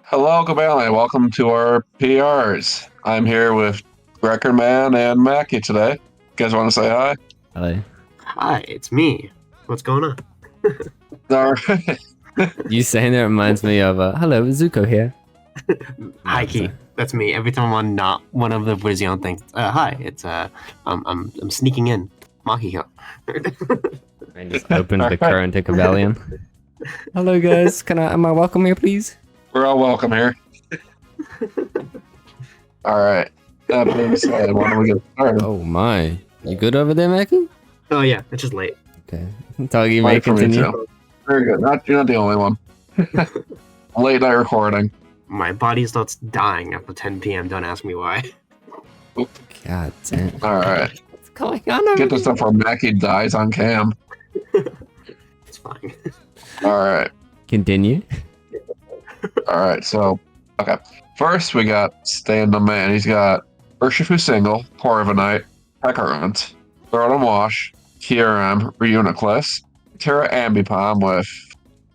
Hello, Cobalion. Welcome to our PRs. I'm here with Record Man and Mackie today. You guys want to say hi? Hello. Hi, it's me. What's going on? All right. You saying that reminds me of hello, Zuko here. Hi, Key. That's me. Every time I'm on not one of the Brazilian things. Hi, it's I'm sneaking in. Maki here. I just opened the current to Cobalion. Hello guys, am I welcome here please? We're all welcome here. All right. That being said, why don't we get started? Oh my. You good over there, Mackie? Oh yeah, it's just late. Okay. Tell you may Wait for me continue. too. Very good. You're not the only one. Late night recording. My body starts dying after 10 p.m. Don't ask me why. God damn. All right. What's going on over Get this stuff where Mackie dies on cam. It's fine. All right. Continue. All right. So, okay. First, we got Stan.deman. He's got Urshifu Single, Corviknight, Peckerant, Rotom Wash, Kyurem, Reuniclus, Terra Ambipom with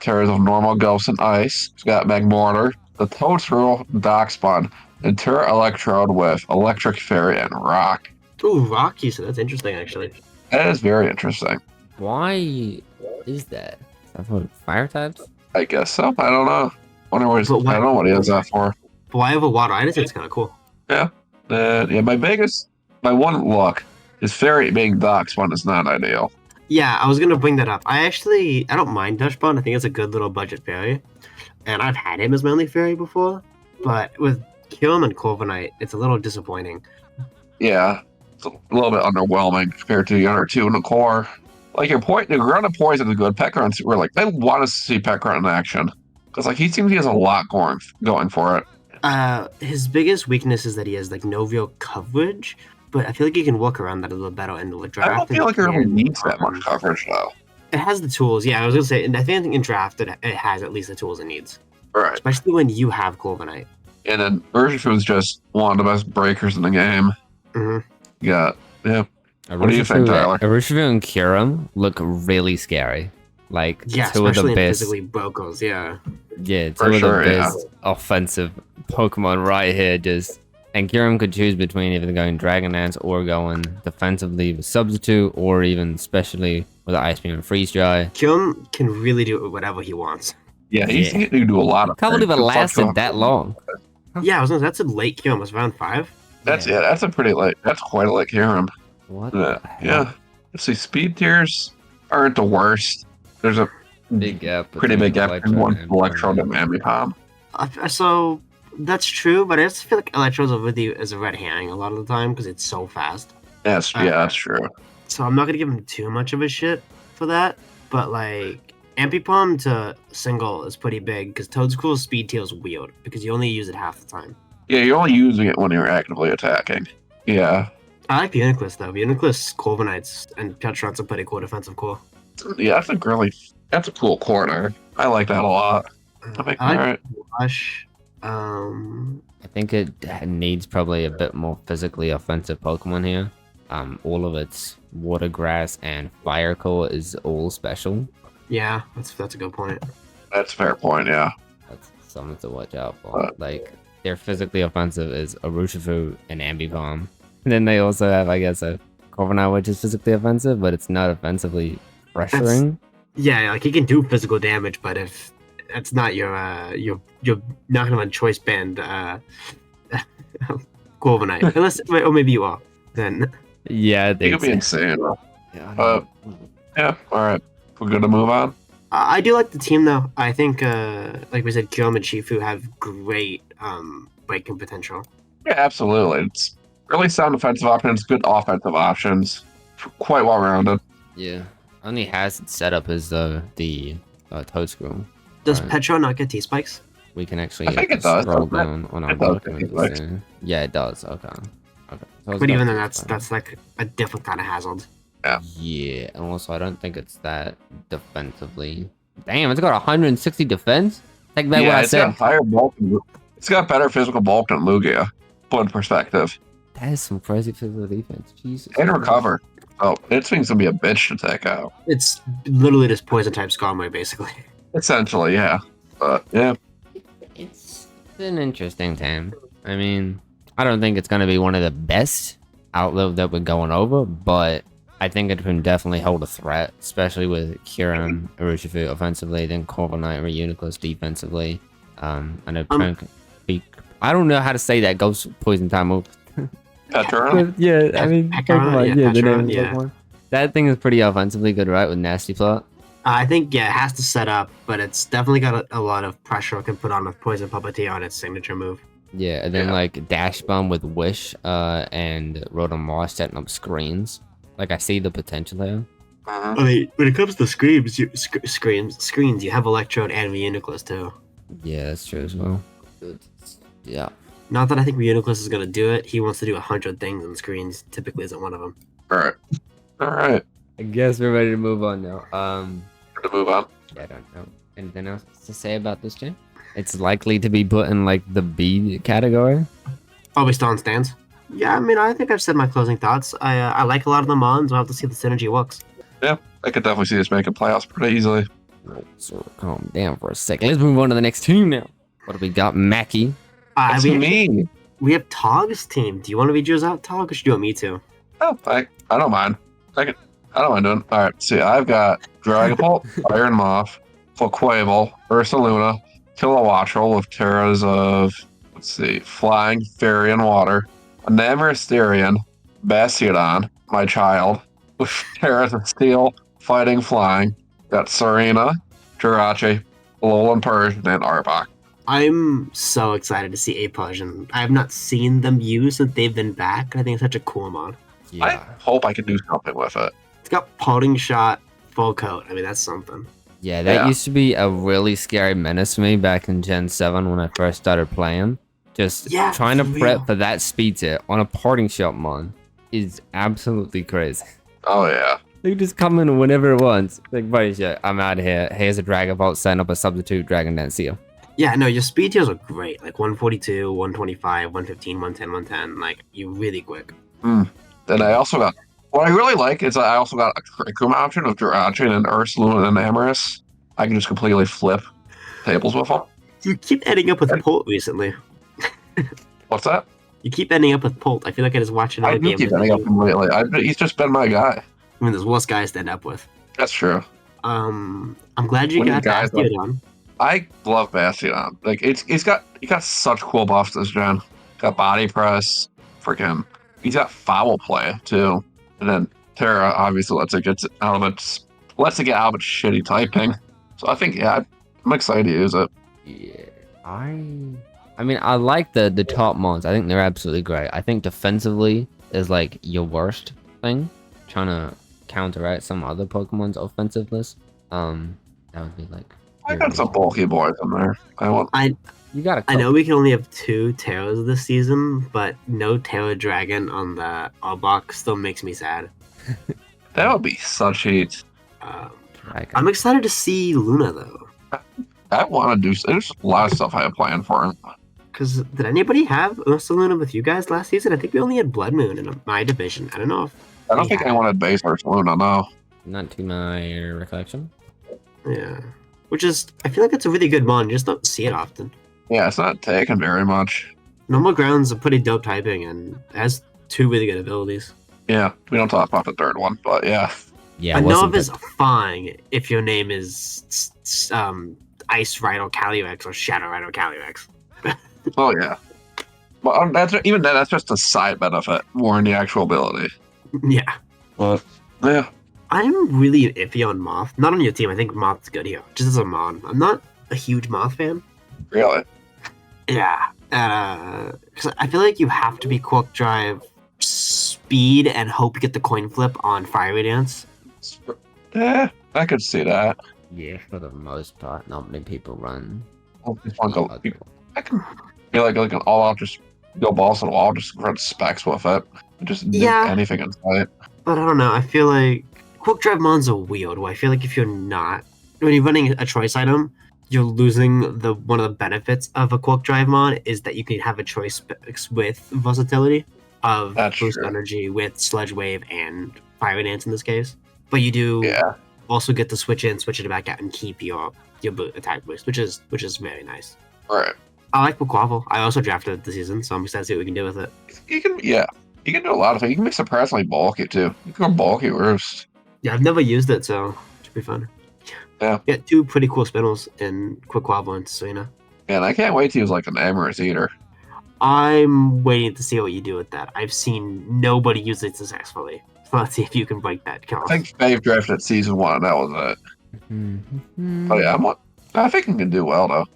Terras of Normal, Ghost, and Ice. He's got Magmortar, the Toadstool, Darkspawn, and Terra Electrode with Electric Fairy and Rock. Ooh, Rocky. So that's interesting, actually. That is very interesting. Why is that? Is that for fire types? I guess so. I don't know. I don't know what he has that for. But why have a water? I just think it's kind of cool. Yeah, my one look is Fairy being Darkspawn is not ideal. Yeah, I was gonna bring that up. I don't mind Dashbond. I think it's a good little budget fairy, and I've had him as my only fairy before. But with Kyurem and Corviknight, it's a little disappointing. Yeah, it's a little bit underwhelming compared to the other two in the core. Like your ground of poison is good. Peckerant's we're like, they want us to see Peckerant in action because like he seems he has a lot going for it. His biggest weakness is that he has like no real coverage, but I feel like he can work around that a little better in the draft. I don't feel like it really needs that much coverage though. It has the tools. Yeah, I was gonna say, and I think in draft it has at least the tools it needs. Right. Especially when you have Corviknight. And then Urshifu is just one of the best breakers in the game. Mm-hmm. Yeah. What do you think, Tyler? Urshifu and Kyurem look really scary. Like Yeah, two of the especially in best. physically Brocos, yeah. Yeah, two For of sure, the best offensive Pokemon right here. And Kyurem could choose between either going Dragon Dance or going defensively with Substitute, or even specially with Ice Beam and Freeze Dry. Kyurem can really do whatever he wants. Yeah, he can do a lot of. Can't believe it lasted that long. Yeah, I was gonna say, that's a late Kyurem. It's round 5. That's a pretty late. That's quite a late Kyurem. What? Yeah. Let's see. Speed tiers aren't the worst. There's a Big gap. pretty big gap between one and Electrode and Ambipom. So that's true, but I just feel like Electro's is a red herring a lot of the time because it's so fast. That's true. So I'm not gonna give him too much of a shit for that. But like Ambipom to single is pretty big because Toadstool's speed tail is weird because you only use it half the time. Yeah, you're only using it when you're actively attacking. Yeah. I like Uniclus though. Uniclus, Corviknights, and Petrot's a pretty cool defensive core. Yeah, that's a cool corner. I like that a lot. I Alright. Rush. I think it needs probably a bit more physically offensive Pokemon here. All of its Water Grass and Fire Core is all special. Yeah, that's a good point. That's a fair point, yeah. That's something to watch out for. Like, their physically offensive is Urshifu and Ambipom. And then they also have, I guess, a Corviknight, which is physically offensive, but it's not offensively pressuring. Yeah, like he can do physical damage, but if that's not you're not gonna run choice band Corviknight. Unless or maybe you are. Then Yeah, I It think could be insane. Yeah, Yeah, alright. We're good to move on. I do like the team though. I think like we said, Kyurem and Shifu have great breaking potential. Yeah, absolutely. It's really sound defensive options, good offensive options. Quite well rounded. yeah. Only has it set up as the Toadstool. Does Right. Petro not get T-Spikes? We can actually I think it does, scroll doesn't it? down on our It does get documents. T-Spikes. there. Yeah, it does. Okay. So it's But even got then, T-Spikes. that's like a different kind of hazard. Yeah, and also I don't think it's that defensively. Damn, it's got 160 defense. Take back what I it's said. got higher bulk. It's got better physical bulk than Lugia. Put in perspective. That is some crazy physical defense. Jesus. And recover. Oh, it seems to be a bitch to take out. It's literally just poison type Skarmory, basically. Essentially, yeah. But yeah. It's an interesting team. I mean, I don't think it's going to be one of the best outlet that we're going over, but I think it can definitely hold a threat, especially with Kieran Urushifu offensively, then Corviknight or Uniclus defensively. I know I don't know how to say that Ghost Poison Time move. Petra? Yeah, I mean, Pokemon, yeah, the name of yeah. Pokemon. That thing is pretty offensively good, right? With Nasty Plot. I think, yeah, it has to set up, but it's definitely got a lot of pressure it can put on with Poison Puppeteer on its signature move. Yeah, and then like Dash Bomb with Wish and Rotom Moss setting up screens. Like, I see the potential there. I mean, when it comes to screens, you have Electrode and Uniclus too. Yeah, that's true as well. Yeah. Not that I think Uniclus is going to do it. He wants to do 100 things, and screens typically isn't one of them. All right. I guess we're ready to move on now. To move on. Yeah, I don't know. Anything else to say about this gym? It's likely to be put in like the B category. Oh, we still on stands? Yeah, I mean, I think I've said my closing thoughts. I like a lot of the mons. We'll have to see if the synergy works. Yeah, I could definitely see us making playoffs pretty easily. So calm down for a second. Let's move on to the next team now. What do we got? Mackie. That's me. We have Tog's team. Do you want to read yours out, Tog, or should you want me to? Oh, I don't mind. I don't mind doing. All right, see, I've got Dragapult, Iron Moth, Fulquavel, Ursaluna, Kilowattrel with Terras of, Flying, Fairy, and Water, Namarysterian, Bastiodon, my child, with Terras of Steel, Fighting, Flying. Got Serena, Jirachi, Alolan Persian, and Arbok. I'm so excited to see Persian. I have not seen them used since they've been back. I think it's such a cool mod. Yeah. I hope I can do something with it. It's got Parting Shot, Full Coat. I mean, that's something. Yeah, that used to be a really scary menace to me back in Gen 7 when I first started playing. Just trying to prep for that speed set on a Parting Shot mon is absolutely crazy. Oh, yeah. They just come in whenever it wants. Like, buddy, shit, I'm out of here. Here's a Dragapult, setting up a substitute Dragon Dance Seal. Yeah, no, your speed tiers are great. Like 142, 125, 115, 110, 110. Like, you're really quick. Then I also got, what I really like is I also got a Curriculum option of Jirachi and Ursaluna and Amarys. I can just completely flip tables with them. You keep ending up with Polt recently. What's that? You keep ending up with Polt. I feel like I just watch another game. I do keep ending up with him lately. He's just been my guy. I mean, there's worse guys to end up with. That's true. I'm glad you got Bastiodon. I love Bastiodon. Like he got such cool buffs this gen. Got body press, freaking. He's got foul play too, and then Terra obviously lets it get out of its shitty typing. So I think I'm excited to use it. Yeah, I mean I like the top mons. I think they're absolutely great. I think defensively is like your worst thing, trying to counteract some other Pokemon's offensiveness. That would be like. I got some bulky boys in there. I know we can only have 2 Terras this season, but no Terra Dragon on the Arbok still makes me sad. That would be such heat. I'm excited to see Luna though. I want to do. There's a lot of stuff I have planned for him. Because did anybody have Ursaluna with you guys last season? I think we only had Blood Moon in my division. I don't know if. I don't think anyone had base Ursaluna. No. Not to my recollection. Yeah. Which is, I feel like it's a really good mon. You just don't see it often. Yeah, it's not taken very much. Normal Ground's a pretty dope typing and has 2 really good abilities. Yeah, we don't talk about the third one, but yeah. Yeah, a Nova is fine if your name is Ice Rhino Calyrex or Shadow Rhino Calyrex. Oh yeah. But that's just a side benefit more than the actual ability. Yeah. But yeah. I'm really iffy on Moth. Not on your team. I think Moth's good here. Just as a mon. I'm not a huge Moth fan. Really? Yeah. Because I feel like you have to be Quick Drive, Speed, and hope you get the coin flip on Fiery Dance. Yeah, I could see that. Yeah, for the most part, not many people run. I can feel like an all-out just go balls to the wall, just run specs with it. Just anything in sight. But I don't know. I feel like Quick Drive mons are weird. I feel like if you're not, when you're running a choice item, you're losing one of the benefits of a Quick Drive mod is that you can have a choice specs with versatility of boost energy with Sludge Wave and Fire Dance in this case. But you do also get to switch it back out and keep your attack boost, which is very nice. Right. I like Quavel. I also drafted it this season, so I'm excited to see what we can do with it. You can do a lot of things. You can be surprisingly bulky too. You can go bulky roost. Yeah, I've never used it, so it should be fun. Yeah. Get 2 pretty cool spindles and quick Quavel, so you know. And I can't wait to use like an Amorous Eater. I'm waiting to see what you do with that. I've seen nobody use it successfully. So let's see if you can break that count. I think Fave drafted it season 1, and that was it. Oh yeah, I think it can do well though.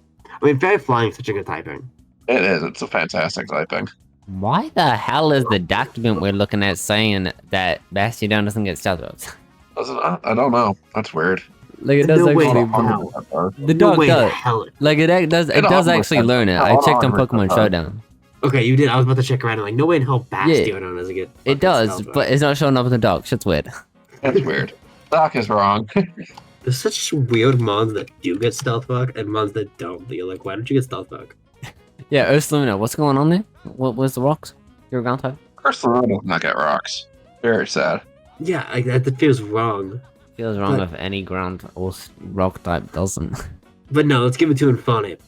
I mean, Fairy Flying is such a good typing. It is. It's a fantastic typing. Why the hell is the document we're looking at saying that Bastiodon doesn't get stealth roads? Doesn't it? I don't know. That's weird. Like it does No way actually. in hell. The No dog way in does. hell. Like it does. It does actually learn it. I checked on Pokemon Showdown. Okay, you did. I was about to check around. Like, no way in hell Bastiodon doesn't get. It does, but it's not showing up in the doc. Shit's weird. That's weird. Doc is wrong. There's such weird mons that do get Stealth Bug and mons that don't. That you're like, why don't you get Stealth Bug? Yeah, Ursulina, what's going on there? Where's the rocks? Your ground type? Ursula does not get rocks. Very sad. Yeah, like, that feels wrong. Feels wrong if any ground or rock type doesn't. But no, let's give it to Infonip.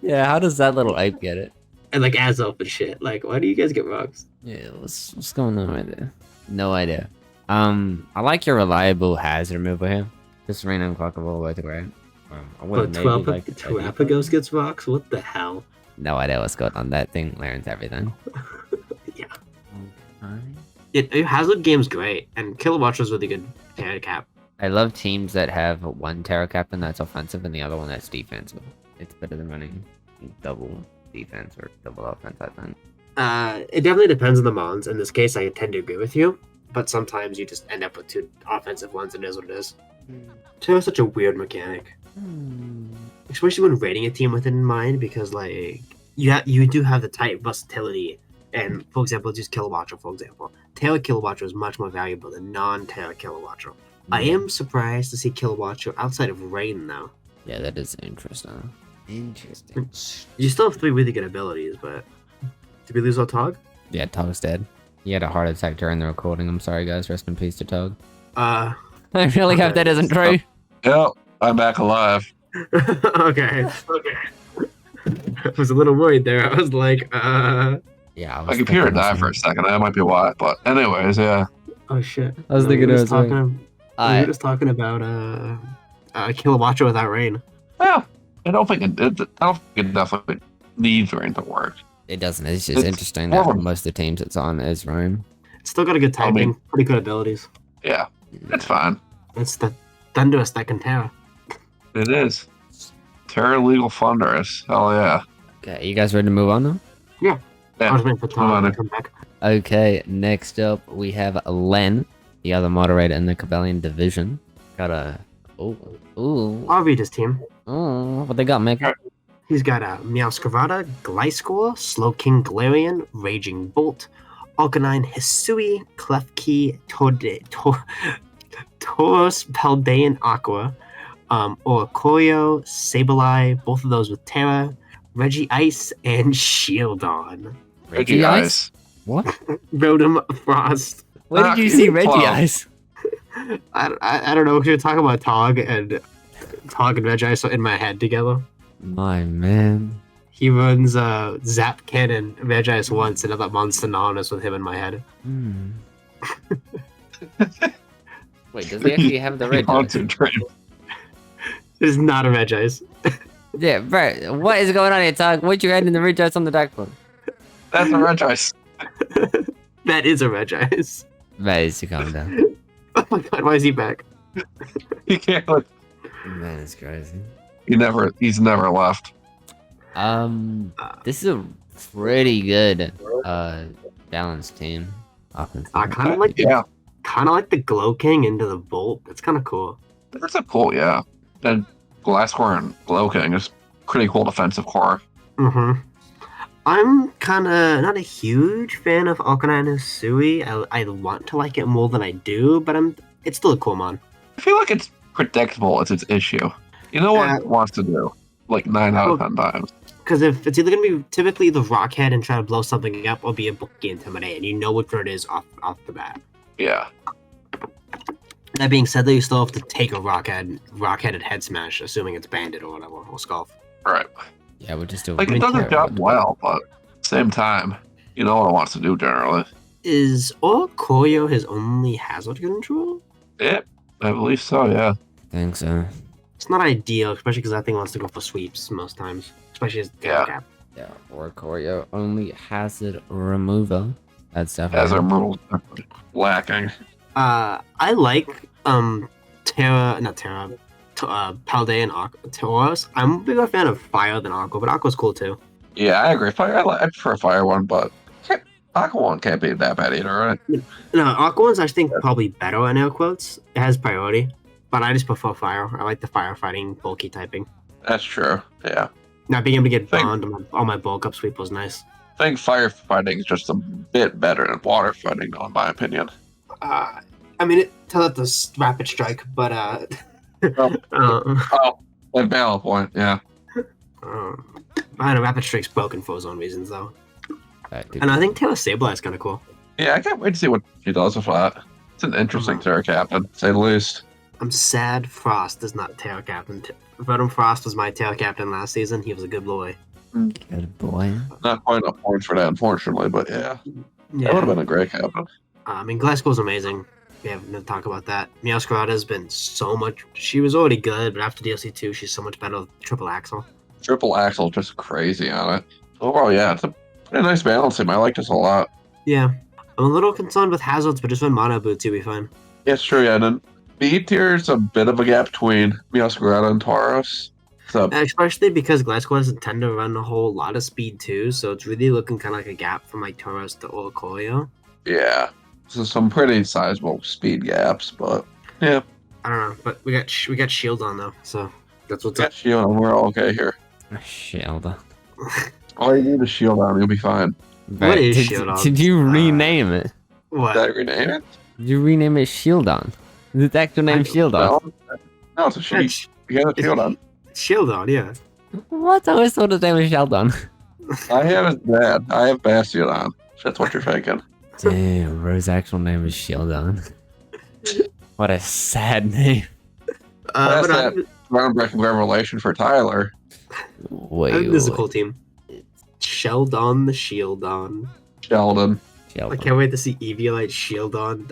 Yeah, how does that little ape get it? And like Azelf and shit. Like, why do you guys get rocks? Yeah, what's going on right there? No idea. I like your reliable hazard removal here. Just rain unclockable way to grab. I would But maybe like Terrapagos gets rocks? What the hell? No idea what's going on. That thing learns everything. Yeah. Okay. Your Hazard game's great, and Kilowattra's really good Terra Cap. I love teams that have one Terra Captain that's offensive and the other one that's defensive. It's better than running double defense or double offense, I think. It definitely depends on the mons. In this case, I tend to agree with you, but sometimes you just end up with 2 offensive ones, and it is what it is. Terra's such a weird mechanic. Especially when rating a team with it in mind, because like you do have the type versatility, and for example, just Kilowattra, for example. Terra Kilowattra is much more valuable than non-Terra Kilowattra. I am surprised to see Kilowattra outside of Rain, though. Yeah, that is interesting. Interesting. You still have 3 really good abilities, but did we lose our Tog? Yeah, Tog's dead. He had a heart attack during the recording. I'm sorry, guys. Rest in peace to Tog. I really hope that isn't true. Yep, I'm back alive. okay. I was a little worried there. I was like, Yeah, My computer died for a second. That might be why. But anyways, yeah. oh shit. I was thinking we it were was just talking about Kilowattra without Rain. Well, I don't think it definitely needs Rain to work. It doesn't. It's just It's interesting that horrible. most of the teams it's on is Rome. It's still got a good typing, pretty good abilities. Yeah, it's fine. It's the Thunderous that can Terra. It is. Terra Legal Thunderous. Hell yeah. Okay, you guys ready to move on now? I Yeah. was waiting for Tom on to it. come back. Okay, next up we have Llenn, the other moderator in the Cobalion division. Got a I'll read his team. what they got, Mick? He's got Meowscarada, Gliscor, Slowking Galarian, Raging Bolt, Arcanine Hisui, Klefki, Tauros Paldean Aqua, Oricorio, Sableye, both of those with Terra, Reggie Ice, and Shieldon. Reggie Ice. What? Rotom Frost. Where did you see Reggie Wow. Ice? I don't know if you're talking about Tog and Reggie Ice in my head together. My man. He runs Zap Cannon Regice once, and I thought Monster Anonymous with him in my head. Wait, does he actually have the red? Concentrate. It is not a Regice. Yeah, bro. What is going on here, Tog? What you had in the red on the dark one? That's a Red Ice. That is a Regice. Beez, you calm down. Oh my god, why is he back? He can't. Like, Man, it's crazy. He's never left. This is a pretty good balanced team. Offensive. I kind of like the Glow King into the Bolt. That's kind of cool. That's a cool, yeah. And Gliscor and Glowking is pretty cool defensive core. Mm-hmm. I'm kind of not a huge fan of Arcanine Hisui. I want to like it more than I do, but it's still a cool mon. I feel like it's predictable. It's its issue. You know what it wants to do? Like 9 out of 10 times. Because if it's either going to be typically the Rockhead and try to blow something up, or be a Bulky Intimidate, and you know which one it is off the bat. Yeah. That being said, though, you still have to take a Rockheaded Head Smash, assuming it's Bandit or whatever, or Skulf. Right. Yeah, we just do. Like, it does its job well, but at the same time, you know what it wants to do generally. Is Koyo his only hazard control? Yeah, I believe so, yeah. think so. It's not ideal, especially because that thing wants to go for sweeps most times, especially as Yeah. cap. Yeah, or Choreo only hazard remover. That's definitely. As our rules lacking. I like Paldean and Tauros. I'm a bigger fan of Fire than Aqua, but Aqua's cool too. Yeah, I agree. Fire, I prefer Fire one, but Aqua one can't be that bad either, right? No, Aqua one's I think probably better in air quotes. It has priority, but I just prefer Fire. I like the firefighting bulky typing. That's true. Yeah. Not being able to get bond on my bulk up sweep was nice. I think firefighting is just a bit better than water fighting, though, in my opinion. I mean, tell it the rapid strike, but Oh, a valid point, yeah. I know rapid strike's broken for his own reasons though. That And I think Taylor Sableye is kind of cool. Yeah, I can't wait to see what he does with that. It's an interesting Terra Captain, to say the least. I'm sad Frost is not Taylor Captain. Venom Frost was my Taylor Captain last season. He was a good boy. Good boy. Not quite enough points for that, unfortunately, but yeah. That would have been a great captain. I mean, Glasgow's amazing. We have to talk about that. Meowscarada has been so much. She was already good, but after DLC 2, she's so much better with Triple Axle. Triple Axle just crazy on it. Overall, yeah, it's a pretty nice balance team. I like this a lot. Yeah. I'm a little concerned with hazards, but just run Mono Boots, you'll be fine. Yeah, it's true, yeah. And then B tier is a bit of a gap between Meowscarada and Tauros. So, Especially because Glasgow doesn't tend to run a whole lot of speed too, so it's really looking kind of like a gap from like Tauros to Oricorio. yeah. So some pretty sizable speed gaps, but yeah. I don't know, but we got shield on though, so that's what's Got up. shield on, we're all okay here. Shield. All you need is shield on, you'll be fine. What is Shield on? Did you rename it? What? Did I rename it? Did you rename it Shield on? Is its actual name Shield on? No, it's a sheet. You got a shield on. Shield on, yeah. What? I always thought his name was Shield on. I have his dad. I have Bastion on. That's what you're thinking. Damn, Rose's actual name is Shield on. What a sad name. That's But that groundbreaking revelation for Tyler. Wait, this is a cool team. Sheldon the Shield on. Sheldon. Shield I on. can't wait to see Eviolite Shield on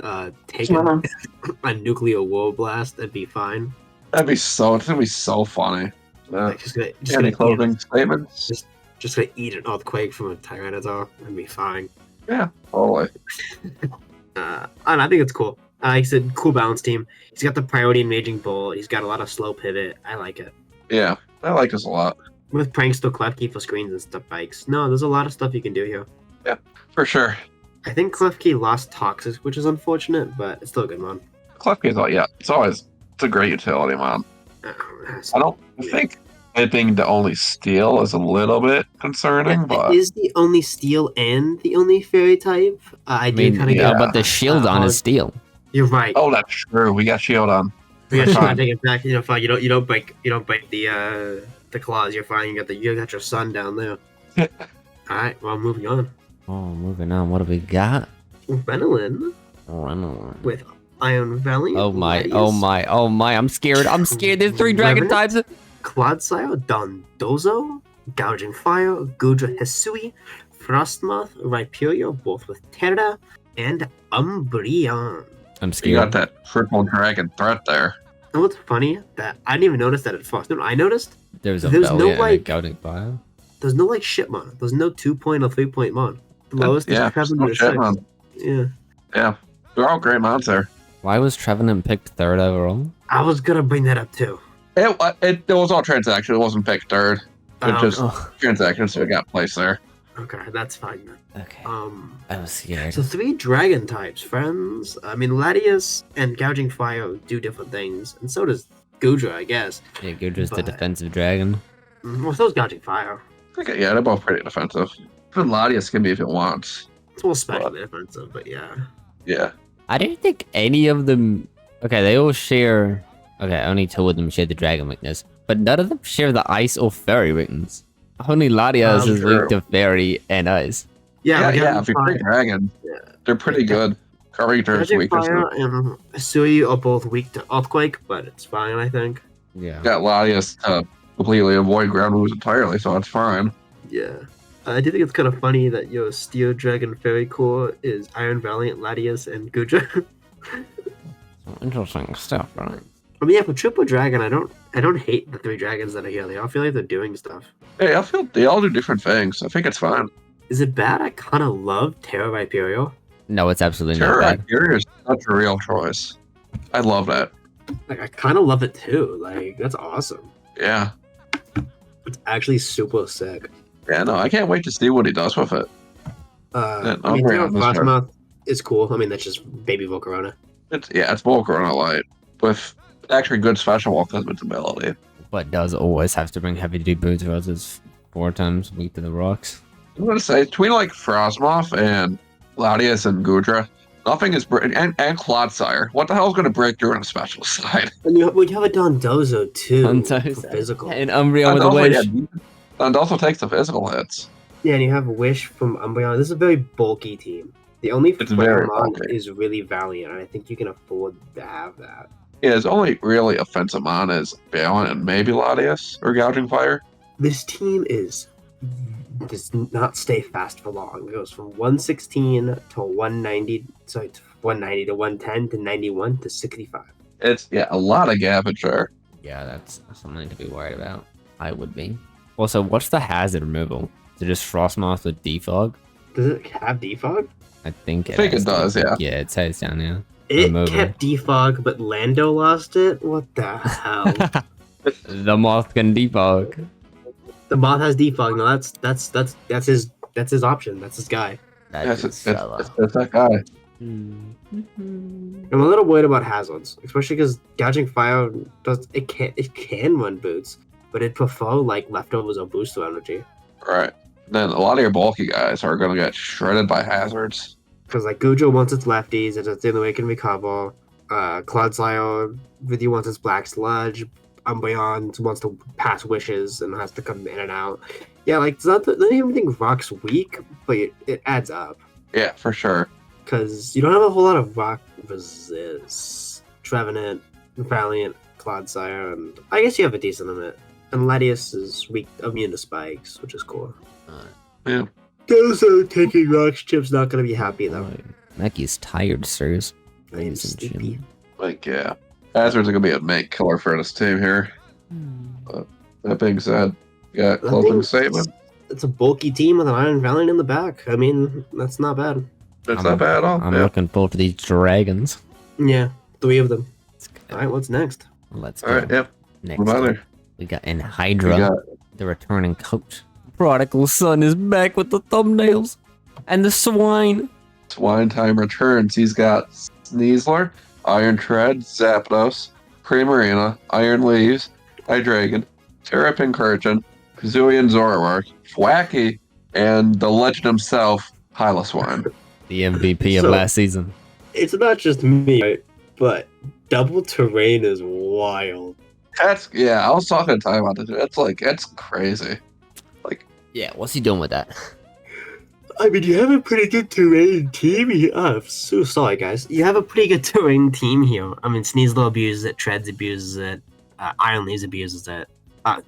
take a nuclear war blast. That'd be fine. It's gonna be so funny. Like, just Any gonna closing statements? just gonna eat an earthquake from a Tyranitar and be fine. Yeah, totally. And I think it's cool. Like I said, cool balance team. He's got the priority in Raging Bull. He's got a lot of slow pivot. I like it. Yeah, I like this a lot. With Prankster, Klefki for screens and stuff bikes. No, there's a lot of stuff you can do here. For sure. I think Klefki lost Toxic, which is unfortunate, but it's still a good one. Klefki is it's a great utility, man. I think it being the only steal is a little bit concerning, but It is the only steel and the only fairy type. I do kind of yeah, get. but the Shield on is steel. You're right. oh, that's true. We got shield on. We We're got fine. to take it back. You know, fine. You don't break the claws. You're fine. You got your son down there. All right. Well, moving on. Oh, moving on. What do we got? Wrenellen Wrenellen. with Iron Valley. Oh my. I'm scared. There's 3 dragon types. Clodsire, Donbozo, Gouging Fire, Gudra Hisui, Frostmoth, Rhyperior, both with Terra, and Umbreon. I'm You scared. got that triple dragon threat there. And what's funny, that I didn't even notice that at first. No, I noticed There's a there's Belly no, and like- a Gouding Fire. there's no like shit mon. There's no 2-point or 3-point mon. The lowest Yeah, is 7 no to shit, 6. man. Yeah. Yeah, they're all great mounts there. Why was Trevenant picked 3rd overall? I was gonna bring that up too. It was all transaction. It wasn't picked third. It just Oh, transaction, so it got placed there. Okay, that's fine then. okay. I was scared. So 3 dragon types, friends. I mean, Latias and Gouging Fire do different things, and so does Gudra, I guess. Yeah, Gudra's the but- defensive dragon. Well, so's Gouging Fire. Okay, yeah, they're both pretty defensive. Even Latias can be if it wants. It's more specially defensive, but yeah. Yeah. I don't think any of them. Okay, they all share. Okay, only 2 of them share the dragon weakness, but none of them share the ice or fairy weakness. Only Latias is True. weak to fairy and ice. Yeah, Yeah, if you play dragon, they're pretty good. Carburetor's Gouging weakness. Fire and Sui are both weak to Earthquake, but it's fine, I think. Yeah. Got Latias to completely avoid ground moves entirely, so that's fine. Yeah. I do think it's kind of funny that your Steel Dragon Fairy Core is Iron Valiant, Latias, and Gudra. Interesting stuff, right? I mean, yeah, for Triple Dragon, I don't hate the 3 dragons that are here. They all feel like they're doing stuff. Hey, I feel they all do different things. I think it's fine. Is it bad? I kind of love Terra Viperio. No, it's absolutely not Terra bad. Hyperion is such a real choice. I love that. Like, I kind of love it too. Like, that's awesome. Yeah. It's actually super sick. Yeah, no, I can't wait to see what he does with it. I mean, I'm Terra on this part. Frostmouth is cool. I mean, that's just baby Volcarona. It's Volcarona Light with actually good special walk its ability. But does always have to bring heavy duty boots or else it's 4 times weak to the rocks. I'm gonna say between like Frostmoth and Latias and Gudra, nothing is and Clodsire. What the hell is gonna break through on a special side? And you have a Donbozo too. Donbozo. For physical. And Umbreon with a wish. And also takes the physical hits. Yeah, and you have a Wish from Umbreon. This is a very bulky team. The only It's very Mon bulky. is really Valiant, and I think you can afford to have that. Yeah, his only really offensive mon is Balin and maybe Latias or Gouging Fire. This team does not stay fast for long. It goes from 116 to 190, sorry, to 190 to 110 to 91 to 65. It's a lot of garbage there. Yeah, that's something to be worried about. I would be. Also, what's the hazard removal? Is it just Frostmoth with Defog? Does it have Defog? I think it it does, yeah. Yeah, it says down here. It Removal. kept Defog, but Lando lost it? What the hell? The moth can Defog. The moth has Defog. No, that's his option. That's his guy. Yes, it's that guy. I'm a little worried about hazards, especially because Gouging Fire can run boots, but it prefer like leftovers or booster energy. Right. Then a lot of your bulky guys are gonna get shredded by hazards. Because like Gujo wants its lefties, it's the only way it can recover. Clodsire really wants its black sludge. Umbreon wants to pass wishes and has to come in and out. Yeah, like it's not even think Rock's weak, but it adds up. Yeah, for sure. Because you don't have a whole lot of Rock resist. Trevenant, Valiant, Clodsire, and I guess you have a decent amount. And Latias is weak, immune to spikes, which is cool. Yeah. Also, taking Rock's chip's not going to be happy though. Mackey's tired, sirs. I am sleepy. Like, yeah. Hazards are gonna be a make killer for this team here. But that being said, you got closing statement. It's a bulky team with an Iron Valiant in the back. I mean, that's not bad. That's not bad at all. I'm looking forward to these dragons. Yeah, 3 of them. Alright, what's next? Let's go. Alright, yep. Next What about up, her? we got Enhydra, the returning coach. Prodigal son is back with the thumbnails. And the swine. Swine Time returns. He's got Sneasler, Iron Tread, Zapdos, Primarina, Iron Leaves, Hydreigon, Terrapin Curchin, Kazooie Zoroark, Thwackey, and the legend himself, Hyloswine. The MVP of So- last season. It's not just me, right? But double terrain is wild. I was talking to Ty about this. It's crazy. Yeah, what's he doing with that? I mean, you have a pretty good terrain team here. Oh, I'm so sorry, guys. You have a pretty good terrain team here. I mean, Sneasler abuses it, Treads abuses it, Iron Leaves abuses it,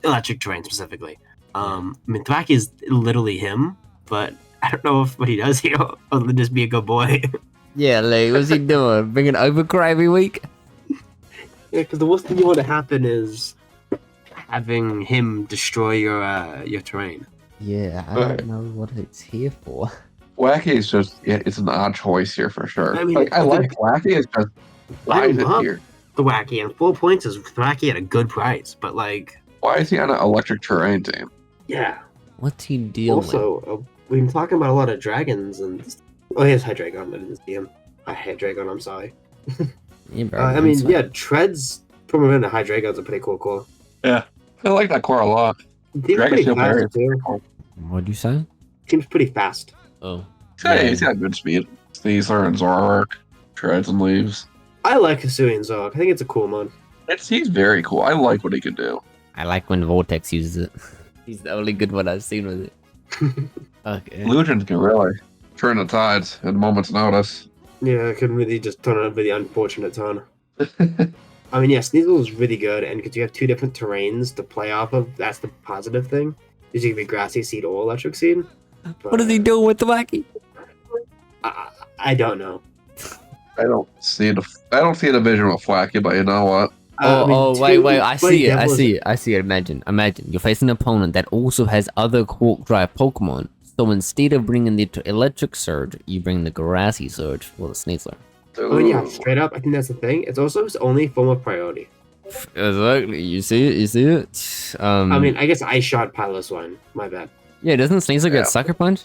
electric terrain specifically. I mean, Thwackey is literally him, but I don't know if what he does here other than just be a good boy. Yeah, like, what's he doing? Bringing Overcry every week? Yeah, because the worst thing you want to happen is having him destroy your terrain. Yeah, I don't know what it's here for. Wacky is just, it's an odd choice here for sure. I mean, I like Wacky, it's just, why is it love here? Thwackey, and 4 points is Thwackey at a good price, but like, Why is he on an electric terrain team? yeah. What's he dealing with? Also, we've been talking about a lot of dragons, and oh, he has Hydreigon. I didn't see him. I hate Hydreigon. I'm sorry. Yeah, bro, I mean, that's fine. yeah, Treads from within the Hydreigon's a pretty cool core. I like that core a lot. Team's Dragon's pretty still very fast too. cool. What'd you say? Team's pretty fast. Oh. He's got good speed. Sneasler and Zoroark, Treads and Leaves. I like Kazooie and Zoroark. I think it's a cool one. He's very cool. I like what he can do. I like when Vortex uses it. He's the only good one I've seen with it. Okay. Illusions can really turn the tides at a moment's notice. Yeah, it can really just turn on a really unfortunate turn. I mean, yeah, Sneasel is really good, and because you have 2 different terrains to play off of, that's the positive thing. Is you can be Grassy Seed or Electric Seed. What is he doing with the wacky? I don't know. I don't see the vision with Flacky, but you know what? Wait, I see it, Devils- I see it. Imagine, you're facing an opponent that also has other Quark Drive Pokemon. So instead of bringing the Electric Surge, you bring the Grassy Surge for the Sneasler. Oh yeah, straight up. I think that's the thing. It's also his only form of priority. Exactly, you see it? I mean, I guess I shot Pilot One. My bad. Yeah, doesn't Sneasler get Sucker Punch?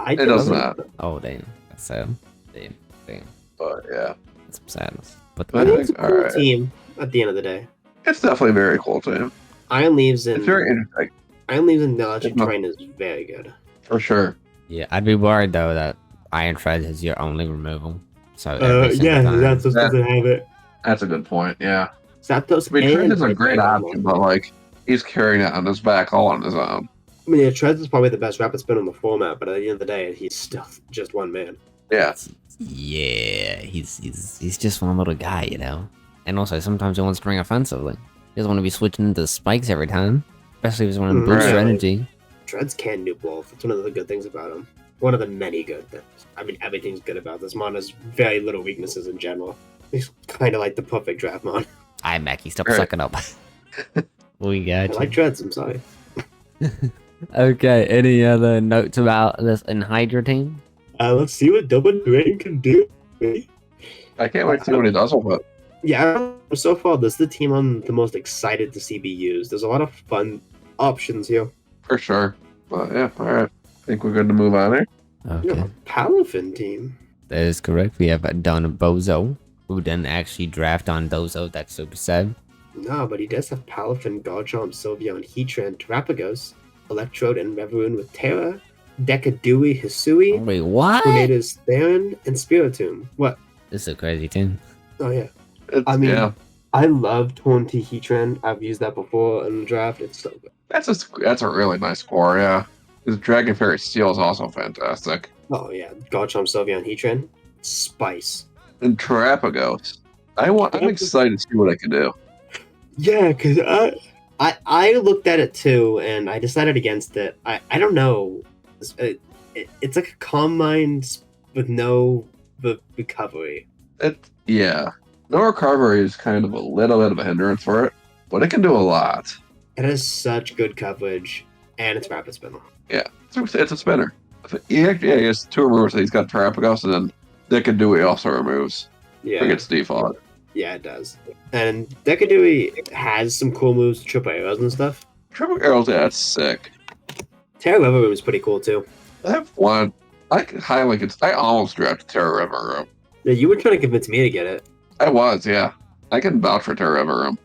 It does not. Oh, damn. That's sad. Damn. But yeah, That's some sadness. But I think it's a cool Alright. team at the end of the day. it's definitely very cool team. Iron Leaves It's and very interesting Iron Leaves and the Electric It's not- Train is very good. for sure. yeah, I'd be worried though that Iron Tread is your only removal. So every single time. Zapdos doesn't have it. That's a good point. Yeah, Zapdos. I mean, Trent and is a great Dragon option, Ball. but like he's carrying it on his back all on his own. I mean, yeah, Treads is probably the best rapid spin on the format, but at the end of the day, he's still just one man. Yeah, Yeah, he's just one little guy, you know. And also sometimes he wants to bring offensively. He doesn't want to be switching into spikes every time, especially if he's want to boost Right. your energy. Treads can do both. It's one of the good things about him. One of the many good things. I mean, everything's good about this mon. Has very little weaknesses in general. He's kind of like the perfect draft mon. Alright, Mackie, stop Right. sucking up. We I got like you. Treads. I'm sorry. Okay, any other notes about this Enhydra team? Let's see what Double Drain can do. I can't wait to see what he does with it. Yeah, so far this is the team I'm the most excited to see be used. There's a lot of fun options here. For sure. But yeah, all right. Think we're good to move on here. Okay, Yeah, Palafin team. that is correct. We have Donbozo, who didn't actually draft Donbozo. That's super sad. No, but he does have Palafin, Garchomp, Sylveon, Heatran, Terapagos, Electrode, and Reverie with Terra, Decadui, Hisui, Wait, what? Tornado's Theron, and Spiritomb. What? This is a crazy team. Oh yeah. It's, I mean- yeah, I love Torn-T Heatran. I've used that before in the draft. It's so good. that's a really nice score. Yeah, his Dragon Fairy Steel is also fantastic. Oh yeah, Garchomp, Sylveon, Heatran. Spice. And Terapagos. I'm excited to see what I can do. Yeah, because I looked at it too, and I decided against it. I don't know. It's like a calm mind with no recovery. Yeah, no recovery is kind of a little bit of a hindrance for it, but it can do a lot. It has such good coverage, and it's rapid spin. It's a spinner. He has 2 removers. He's got Terapagos, and then Decadui also removes. Yeah, Forgets default. yeah, it does. And Decadui has some cool moves, triple arrows and stuff. Triple Arrows, yeah, that's sick. Terra River Room is pretty cool too. I have one. I almost drafted Terra River Room. Yeah, you were trying to convince me to get it. I was, yeah. I can vouch for Terra River Room.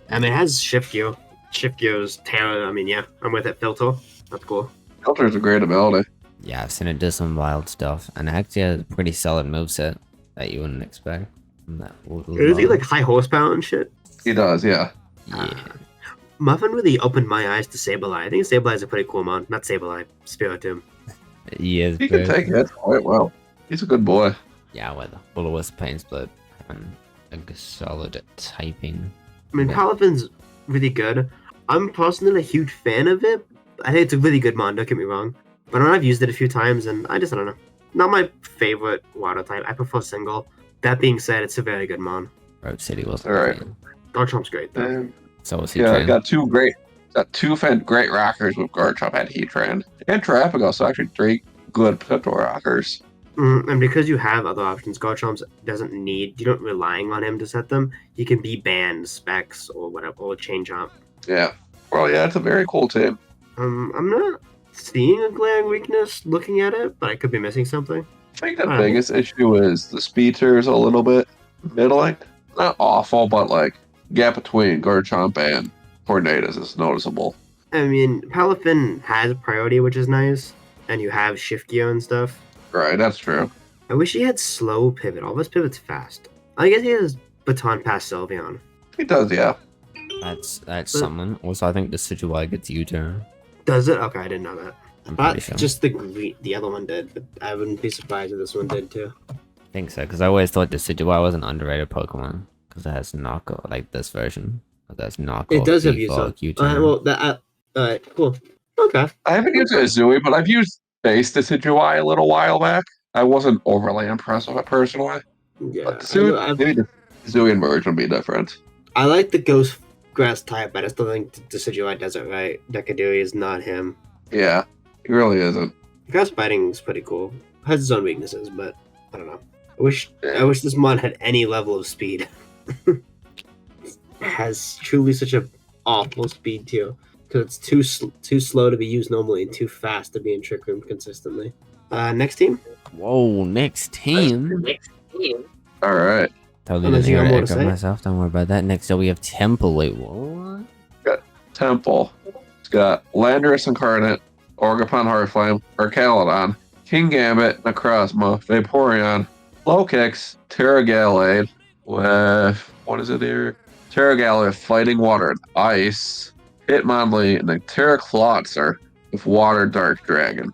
I mean, it has Shift Gear. Shift Gear's Terra. I mean, yeah, I'm with it. Filter. That's cool. Filter is a great ability. Yeah, I've seen it do some wild stuff, and it actually has a pretty solid moveset that you wouldn't expect. From that Is he like high horsepower and shit? He does, yeah. Yeah. Muffin really opened my eyes to Sableye. I think Sableye is a pretty cool mon. Not Sableye, Spiritomb. He is He can take hits quite well. He's a good boy. Yeah, with a full of Wisp Pain Split and a solid typing. I mean, Yeah. Palafin's really good. I'm personally a huge fan of it. I think it's a really good mon, don't get me wrong. But I've used it a few times, and I don't know. Not my favorite water type. I prefer single. That being said, it's a very good mon. Road City was Alright. Garchomp's great, though. And, So was he yeah, trained. got two great rockers with Garchomp and Heatran. And Terapagos, so actually 3 good potential rockers. And because you have other options, Garchomp doesn't need, you're not relying on him to set them. He can be banned, specs, or whatever, or change up. Yeah. Well, yeah, it's a very cool team. I'm not seeing a glaring weakness looking at it, but I could be missing something. I think the Alright. biggest issue is the speedster's a little bit middling. Not awful, but like gap between Garchomp and Tornadoes is noticeable. I mean, Palafin has priority, which is nice, and you have shift gear and stuff. Right, that's true. I wish he had slow pivot. All of his pivot's fast. I guess he has baton pass Sylveon. He does, yeah. That's something. Also, I think the Situai gets U-turn. Does it? Okay, I didn't know that. I'm But pretty sure. just the other one did. But I wouldn't be surprised if this one did too. I think so, because I always thought the Situai was an underrated Pokemon. Because it has knockoff, like this version. That's knockoff. It does have default Use-Up. Well, cool. Okay. I haven't used Izui, but I've used base Decidueye a little while back. I wasn't overly impressed with it personally. Yeah. But soon, maybe the Izui merge will be different. I like the Ghost Grass type, but I still think Decidueye does it right. Decadui is not him. Yeah, he really isn't. Grass Biting is pretty cool. Has its own weaknesses, but I don't know. I wish this mod had any level of speed. It has truly such a awful speed too, because it's too slow to be used normally and too fast to be in Trick Room consistently. Next team. Whoa, next team. All right. Totally Unless didn't you hear got more it to echo say. myself. Don't worry about that. Next up, we have Temple. Wait, what? Temple. It's got Landorus Incarnate, Orgapon Heartflame, Arcalodon, King Gambit, Necrozma, Vaporeon, Low-Kicks, Terragalade with, what is it here? Terragalade with Fighting Water and Ice, Hitmonlee, and then Terraclotzer with Water Dark Dragon.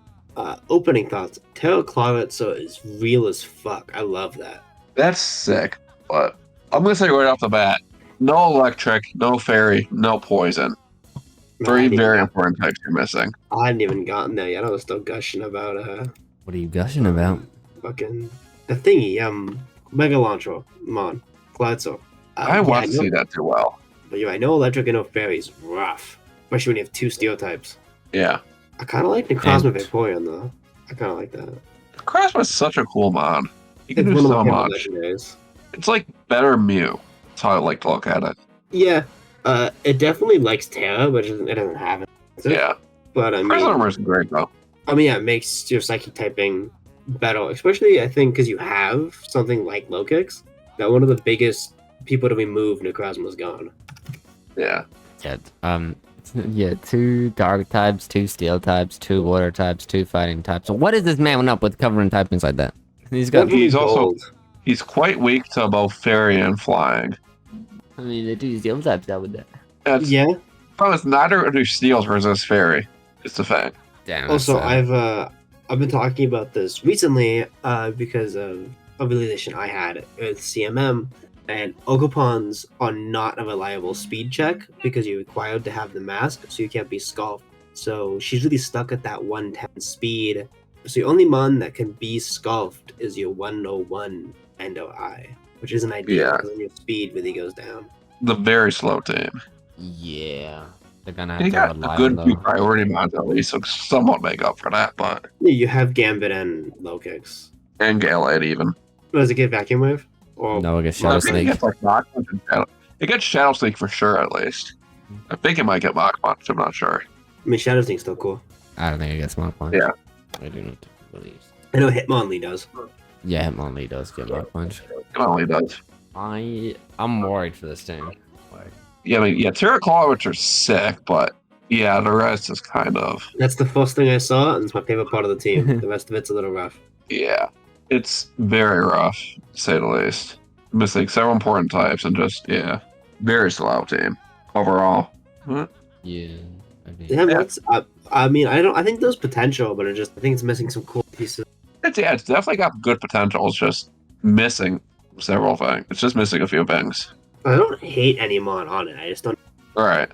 Opening thoughts. Terraclotzer is real as fuck. I love that. That's sick, but I'm going to say right off the bat, no Electric, no Fairy, no Poison. Three very important types you're missing. I hadn't even gotten there yet. I was still gushing about What are you gushing about? fucking the thingy, Megalantro, Mon, Gladso. I want to see that too well. But I know Electric and no Fairy is rough, especially when you have two Steel types. Yeah. I kind of like Necrozma Vaporeon though. I kind of like that. Necrozma's such a cool mod. You can It's do one so of my much. favorite legendaries. It's like better Mew. That's how I like to look at it. Yeah, it definitely likes Terra, but it doesn't have it. Yeah. But I mean, Necrozma is great though. yeah, it makes your Psychic typing better, especially I think because you have something like low kicks. That one of the biggest people to remove Necrozma's gone. Yeah. Yeah, 2 dark types, 2 steel types, 2 water types, 2 fighting types. So what is this man up with covering typings like that? He's got. He's also he's quite weak to both Fairy and Flying. I mean, they do steel types out with that. That's Yeah. promise neither do Steels versus Fairy. It's the fact. Damn. Also, I've been talking about this recently because of a realization I had with CMM, and Ogopons are not a reliable speed check because you're required to have the mask, so you can't be Sculpt. So she's really stuck at that 110 speed. So the only mon that can be Sculpt is your 101 Endo Eye, which isn't ideal Yeah. because then your speed really goes down. The very slow team. Yeah. They're gonna have He to got rely a good on few the... priority mods at least, so somewhat make up for that, but Yeah, you have Gambit and Low Kicks. and Galade even. Does it get Vacuum Wave? Or No, I guess Well, Shadow I think Snake. It gets like Mach Punch and Shadow. It gets Shadow Sneak for sure, at least. I think it might get Mach Punch. I'm not sure. I mean, Shadow Sneak's still cool. I don't think it gets Mach Punch. Yeah. I do not believe. I know Hitmonlee does. Yeah, Hitmonlee does get Mach Punch. It only does. I'm worried for this team. Yeah, I mean, yeah, Terraclaw, which are sick, but yeah, the rest is kind of That's the first thing I saw, and it's my favorite part of the team. The rest of it's a little rough. yeah. It's very rough, to say the least. Missing several important types and just very slow team overall. Yeah. I mean, Yeah, that's, I mean, I think there's potential, but I think it's missing some cool pieces. It's definitely got good potential. It's just missing several things. It's just missing a few things. I don't hate any mon on it. I just don't. All right.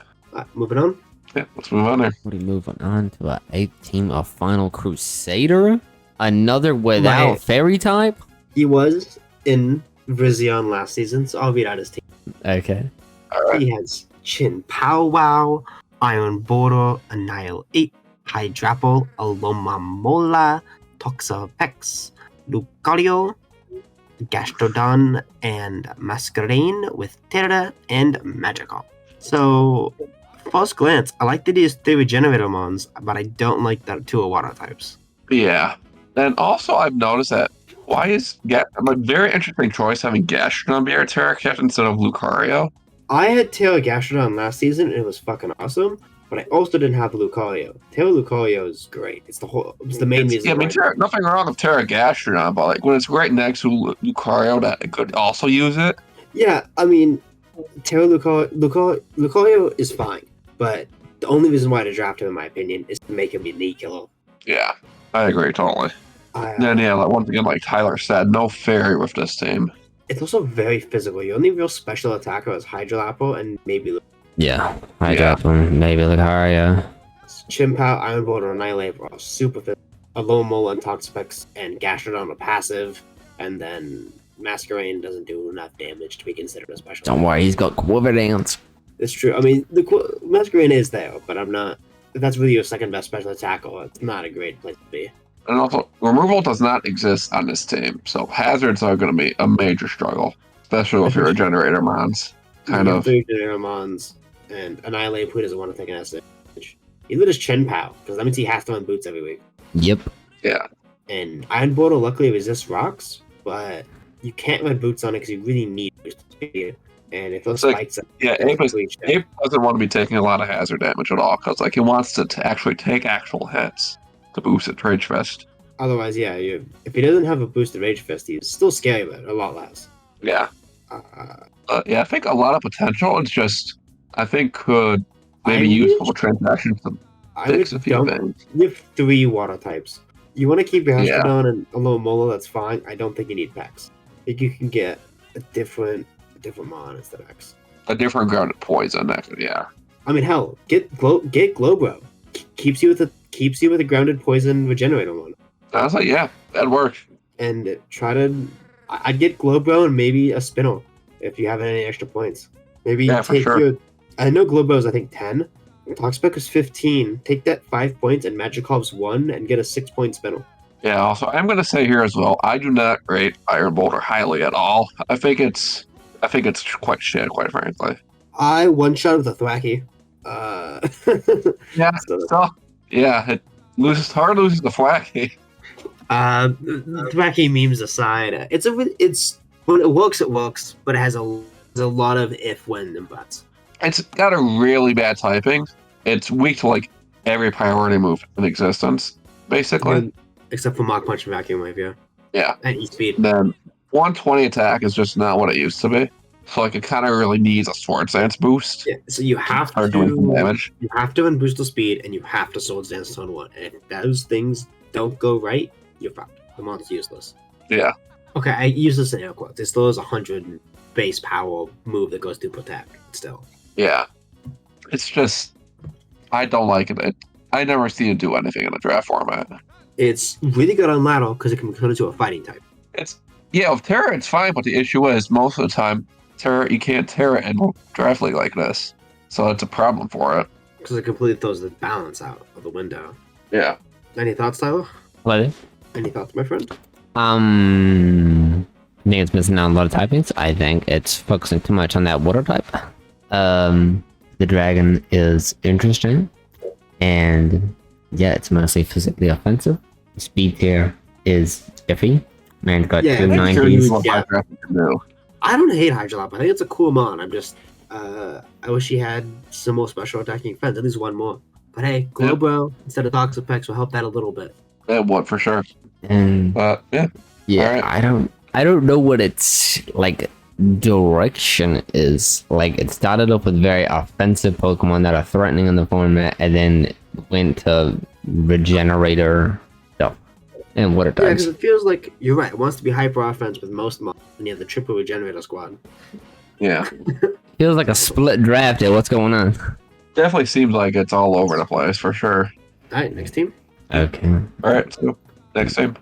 Moving on. Yeah, let's move on there. what are we moving on to our 8th team of Final Crusader? Another without Right. fairy type? He was in Vizion last season, so I'll read out his team. Okay. All right. He has Chin Pow Wow, Iron Border, Annihilate, Hydrapple, Alomamola, Toxapex, Lucario, Gastrodon, and Masquerain with Terra and Magical. So, first glance, I like that he has 3 Regenerator mons, but I don't like that 2 are water types. Yeah. And also, I've noticed that why is a very interesting choice having Gastrodon be our Terra Cat instead of Lucario. I had Terra Gastrodon last season, and it was fucking awesome, but I also didn't have Lucario. Terra Lucario is great. It's the main reason. Yeah, I mean, nothing wrong with Terra Gastrodon, but like when it's right next to Lucario that could also use it. Yeah, I mean, Terra Lucario is fine, but the only reason why to draft him, in my opinion, is to make him a knee killer. Yeah, I agree totally. Then yeah, like once again, like Tyler said, no fairy with this team. it's also very physical. Your only real special attacker is Hydrolapple and maybe Yeah. I dropped one. Maybe Lucario. Yeah. Chimpow, Iron Bolt, or Annihilate are all super physical. Alomola and Toxapex and Gastrodon are passive, and then Masquerain doesn't do enough damage to be considered a special. Don't worry, he's got Quiver Dance. It's true. I mean, the Masquerain is there, but I'm not. If that's really your second best special attacker, it's not a great place to be. And also, removal does not exist on this team, so hazards are going to be a major struggle, especially if you're a generator mons. Kind of. Generator mons and Annihilate who doesn't want to take an S damage. Either just Chenpow, because that means he has to run boots every week. Yep. Yeah. And Iron Bolt luckily resists rocks, but you can't run boots on it because you really need boost speed. And if those spikes, Ape doesn't want to be taking a lot of hazard damage at all because he wants to actually take actual hits to boost its Rage Fist. Otherwise, yeah, if he doesn't have a boosted Rage Fist, he's still scary, but a lot less. Yeah. I think a lot of potential. It's just I think could maybe use couple transactions to fix a few things. You have 3 water types. You want to keep your Gastrodon and a little Mola, that's fine. I don't think you need Pex. I think you can get a different mon instead of X. A different grounded poison, yeah. I mean, hell, get Glowbro. Keeps you with a grounded poison regenerator one. I was like, yeah, that'd work. And I'd get Glowbro and maybe a Spinel if you have any extra points. Maybe take your. I know Glowbro is I think 10. Toxapex is 15. Take that 5 points and Magikarp's 1 and get a 6-point Spinel. Yeah. Also, I'm gonna say here as well. I do not rate Iron Bolt highly at all. I think it's quite shit, quite frankly. I one-shot with a Thwackey. It loses the Thwackey. Thwackey memes aside, it's when it works, but it has a lot of if, when, and buts. It's got a really bad typing. It's weak to every priority move in existence, basically. Except for Mach Punch and Vacuum Wave, yeah. Yeah. And E-Speed. Then 120 attack is just not what it used to be. So it kind of really needs a Sword Dance boost. Yeah, so you have to doing some damage. You have to run Boostal Speed and you have to Sword Dance Turn 1. And if those things don't go right, you're fucked. The monster's useless. Yeah. Okay, I use this in air quotes. It still is 100 base power move that goes to protect still. Yeah. It's just I don't like it. I never see it do anything in a draft format. It's really good on Ladle because it can turn into a fighting type. With Terra it's fine, but the issue is most of the time you can't Terra in a draft league like this. So it's a problem for it. Because it completely throws the balance out of the window. Yeah. Any thoughts, Tyler? What? Any thoughts, my friend? I think it's missing out on a lot of typings. I think it's focusing too much on that water type. The dragon is interesting. And yeah, it's mostly physically offensive. Speed tier is iffy. Man's got 290s. I don't hate Hydrolap. I think it's a cool mon. I'm just I wish he had some more special attacking friends, at least one more. But hey, Glowbro instead of Toxapex will help that a little bit. Yeah, what for sure. And yeah. Right. I don't know what its direction is. It started off with very offensive Pokemon that are threatening in the format, and then went to regenerator stuff. And what it does. Yeah, because it feels like you're right. It wants to be hyper offense with most mons, and you have the triple regenerator squad. Yeah. Feels like a split draft here. What's going on? Definitely seems like it's all over the place for sure. Alright, next team. Okay. Alright, so next team.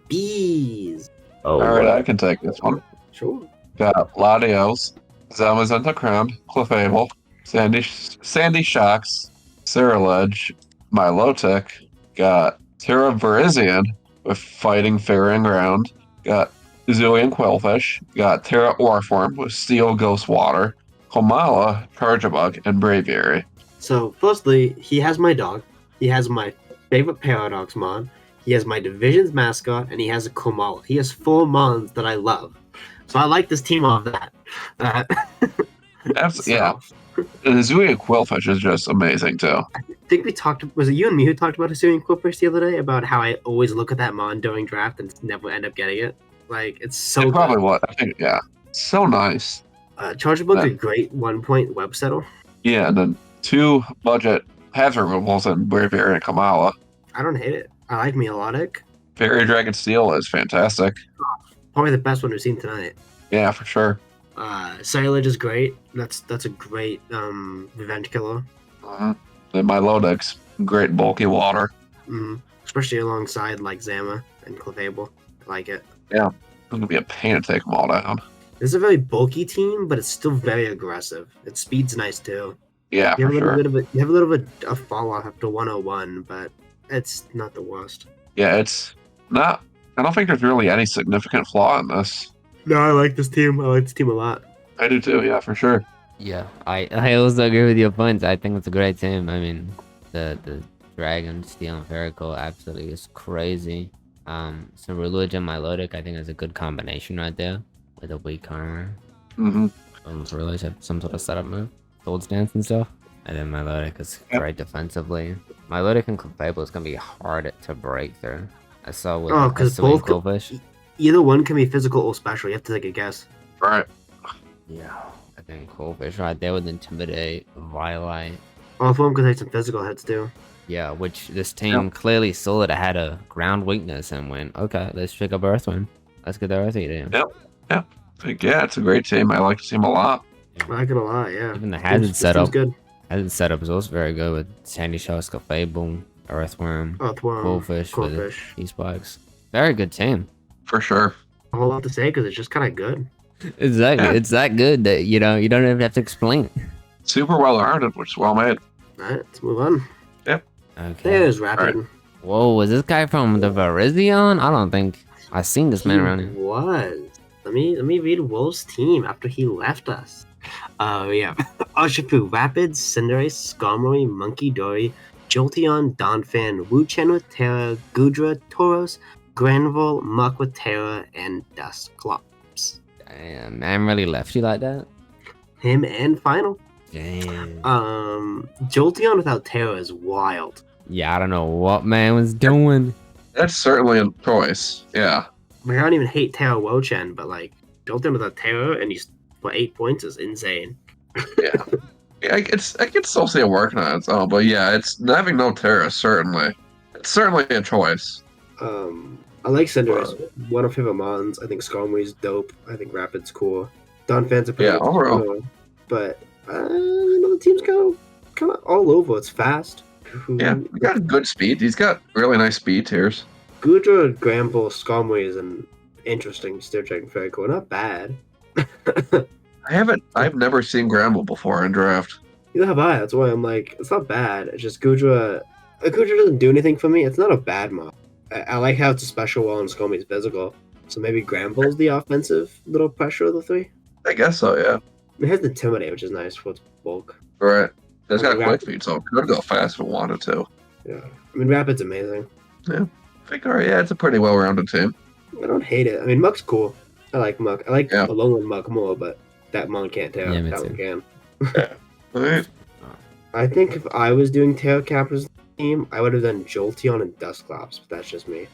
Beez. Oh. Alright, I can take this one. Sure. Got Latios, Zamazenta Crown, Clefable, Sandy Shocks, Ceruledge, Milotic, got Terra Virizion with Fighting Fairing Ground, got Zillion Quillfish, got Terra Orform with Steel Ghost Water, Komala, Charjabug, and Braviary. So, firstly, he has my dog, he has my favorite Paradox mon, he has my division's mascot, and he has a Komala. He has 4 mons that I love. So I like this team off that. Yeah. And the Zillion Quillfish is just amazing, too. I think we talked, was it you and me who talked about a Zillion Quillfish the other day? About how I always look at that mon during draft and never end up getting it? It's so good. Probably what, I think, yeah. So nice. Charjabug's a great 1-point web settle. Yeah, and then 2 budget hazard removals and Braviary and Kamala. I don't hate it. I like Milotic. Fairy Dragon Steel is fantastic. probably the best one we've seen tonight. Yeah, for sure. Silage is great. That's a great revenge killer. And my Lodex's great bulky water. Especially alongside like Zama and Clefable. I like it. Yeah, it's gonna be a pain to take them all down. This is a very bulky team, but it's still very aggressive. Its speed's nice too. Yeah, You for have a sure. little bit of a fall off after 101, but it's not the worst. Yeah, it's not. I don't think there's really any significant flaw in this. No, I like this team. I like this team a lot. I do too. Yeah, for sure. Yeah, I also agree with your points. I think it's a great team. I mean, the Dragon, Steel, and Vericle absolutely is crazy. So Religion, Milotic, I think is a good combination right there with a weak armor. Religion have some sort of setup move, Sword Stance and stuff. And then Milotic is great defensively. Milotic and Clefable is gonna be hard to break through. I saw with because Hisuian both Goldfish. either one can be physical or special. You have to take a guess. Right. Yeah, I think Goldfish right there with Intimidate, Violite. All of them can take some physical hits too. Yeah, which this team clearly saw that it had a ground weakness and went, okay, let's pick up Earthwind. Let's get the Earthy in. Yep. Yeah, it's a great team. I like the team a lot. I like it a lot. Yeah. Even the hazard setup. Good. Hazard setup is also very good with Sandy Shell, Fable, Earthworm, Goldfish with E-Spikes. Very good team. For sure. A whole lot to say because it's just kind of good. Exactly. Yeah. It's that good that you don't even have to explain it. Super well earned, which is well made. Alright, let's move on. Yep. Okay. There's Rapid. Whoa, was this guy from the Virizion? I don't think I've seen this man around here. Was. Let me read Wolf's team after he left us. Yeah. Urshifu, Rapid, Cinderace, Skarmory, Monkey Dory, Jolteon, Donphan, Wuchen with Terra, Gudra, Tauros, Granville, Muck with Terra, and Dusclops. Damn, man really left you like that? Him and Final. Damn. Jolteon without Terra is wild. Yeah, I don't know what man was doing. That's certainly a choice. Yeah. Like, I don't even hate Terra Wochen, but like Jolteon without Terra and he's for 8 points is insane. Yeah. I can still see it working on its own, but yeah, it's having no Terra, certainly. It's certainly a choice. I like Cinderace. One of my favorite mons. I think Skarmory's dope. I think Rapid's cool. Donphan's a pretty overall. But the team's kind of all over. It's fast. Yeah, he got good speed. He's got really nice speed tiers. Gudra, Gramble, Skarmory is an interesting Steer Dragon very cool. Not bad. I've never seen Gramble before in draft. Neither have I. That's why I'm like, it's not bad. It's just Gudra doesn't do anything for me. It's not a bad mod. I like how it's a special while and Skarmory's physical. So maybe Gramble's the offensive little pressure of the three. I guess so, yeah. It has the Intimidate, which is nice for its bulk. Right. It's got Rapid. quick feet, so it could go fast if it wanted to. Yeah. I mean, Rapid's amazing. I think, it's a pretty well-rounded team. I don't hate it. I mean, Muck's cool. I like Muck. I like Yeah. the Alolan Muck more, but that mon can't tell. Yeah, me that too. one can. All right. I think if I was doing Terra Captain's team, I would have done Jolteon and Dusclops, but that's just me.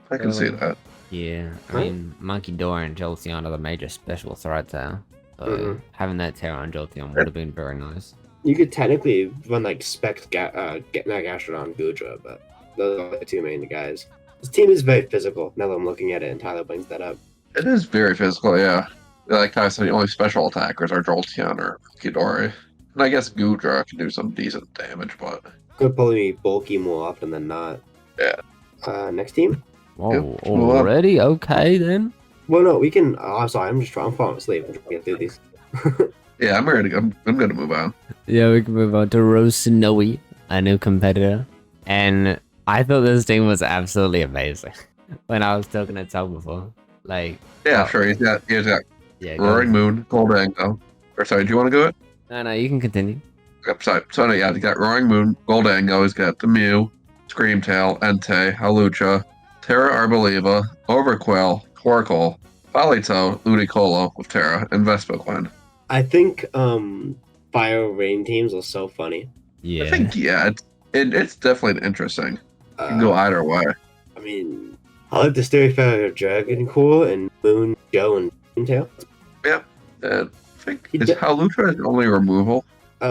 I can see that. Yeah, I Right. mean, Monkey Door and Jolteon are the major special threats there. So Mhm. having that Terra on Jolteon would have been very nice. You could technically run like Spec Gastrodon and Gudra, but those are the two main guys. This team is very physical now that I'm looking at it, and Tyler brings that up. It is very physical, yeah. Like I said, the only special attackers are Jolteon or Kidori. And I guess Gudra can do some decent damage, but... Could probably be bulky more often than not. Yeah. Next team? Whoa, Yep, move on. already? Okay, then. Well, no, we can. Oh, sorry, I'm falling asleep. I'm trying to get through these. Yeah, I'm ready. I'm gonna move on. Yeah, we can move on to RoseSnowyy, a new competitor. And I thought this team was absolutely amazing when I was talking to Tug before. Like, Yeah, Oh. sure. He's got yeah, go Roaring ahead. Moon, Goldango. Or sorry, do you want to do it? No, you can continue. Sorry, yeah, he's got Roaring Moon, Goldango. He's got the Mew, Screamtail, Entei, Halucha, Terra Arboliva, Overquill, Torkoal, Politoed, Ludicolo with Terra, and Vespiquen. I think Fire Rain teams are so funny. Yeah. I think, it's definitely interesting. You can go either way. I mean, I like the Stereo Fire Dragon cool and Moon, Joe, and Moontail. And I think He is did- Halucha his only removal? We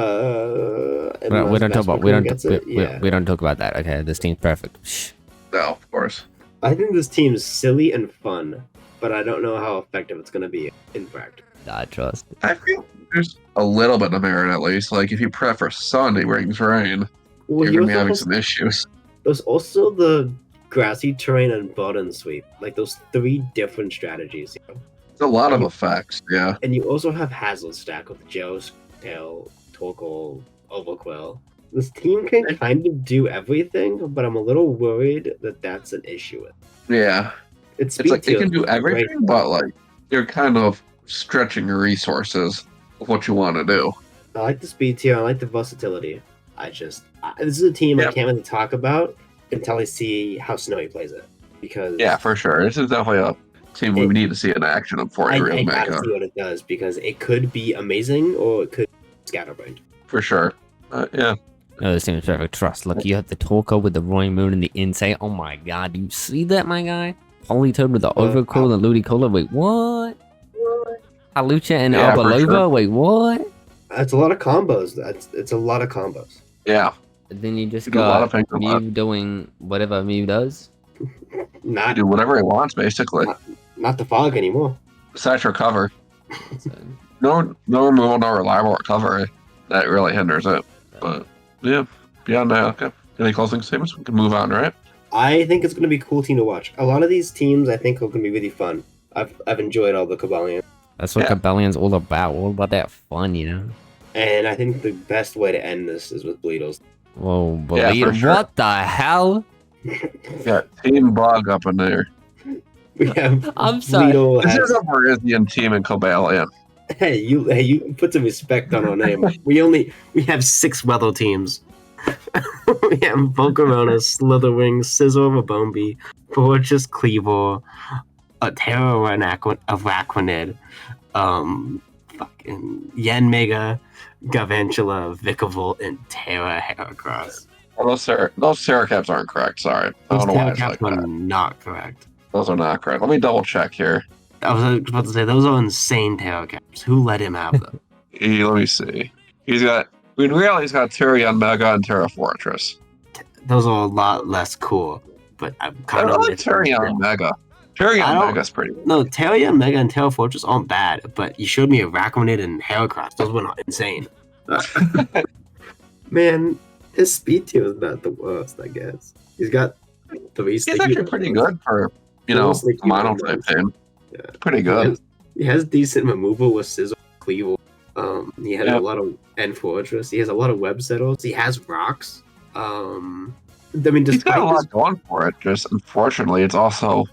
don't talk about we don't talk about that. Okay, this team's perfect. Shh. No, of course. I think this team is silly and fun. but I don't know how effective it's going to be in practice. I trust. I feel there's a little bit of merit at least. Like if you prep for sun, he brings rain. Well, You're he gonna be also having has, some issues. there's also the grassy terrain and button sweep, like those 3 different strategies. You know? It's a lot of You- effects. Yeah. And you also have Hazel stack with Joe's Tail, Torkoal, Overquill. This team can kind of do everything, but I'm a little worried that that's an issue. Yeah. It's It's like they tier can do is great. everything, but like you're kind of stretching your resources of what you want to do. I like the speed tier. I like the versatility. This is a team I Yep. can't really talk about until I see how Snowy plays it. Because Yeah, for sure. This is definitely a team we need to see in action before I it real gotta mega. see what it does because it could be amazing or it could be scatterbrained. For sure. Yeah. No, this team is perfect. Trust. Look, you have the Torkoal with the Roaring Moon and the Insight. Oh my god, do you see that, my guy? Polytoad with the Overcool and Ludicolo. Wait, what? Halucha and Yeah, for Albalova. sure. Wait, what? That's a lot of combos. It's a lot of combos. Yeah. And then you just You do a lot got of things with that. Mew doing whatever Mew does. You Not do whatever he wants, basically. not the fog anymore. Besides recover. So, No removal, no reliable recovery. That really hinders it. But yeah, beyond that, okay. Any closing statements? We can move on, right? I think it's going to be a cool team to watch. A lot of these teams I think are going to be really fun. I've enjoyed all the Cobalion. that's what Yeah. Coballion's all about that fun, you know? And I think the best way to end this is with Bleedals. Whoa, Yeah, Bleedal. for sure. What the hell? Got Team Bug up in there. We have I'm sorry. Bleedal This has, is a Parisian team in Cobalion. hey, you put some respect on our name. We have 6 weather teams. We have Volcarona, Slitherwing, Scizor, Rabombi, Fortress Cleaver, Terra Arachnid, fucking Yenmega, Garvantula, Vikavolt, and Terra Heracross. Well, those Seracaps aren't correct. Sorry. I Those don't know why it's Terra like Caps are that. not correct. Those are not correct. Let me double check here. I was about to say, those are insane Terra Caps. Who let him have them? Let me see. He's got Tyrion Mega and Terra Fortress. Those are a lot less cool, but I'm I kind of like Tyrion Mega. Tyrion I don't- Mega's pretty good. No, Terra Mega and Terra Fortress aren't bad, but you showed me Arachnid and Heracross. Those were not insane. Man, his speed tier is not the worst, I guess. He's got 3 He's sticky actually pretty ones. good for, Almost like mono you type know, team. Yeah. Pretty He good. has decent removal with Scizor, Cleaver. He has Yeah. a lot of End Fortress. He has a lot of web settles. He has rocks. I mean, He's got a despite his, lot going for it. Just unfortunately, it's also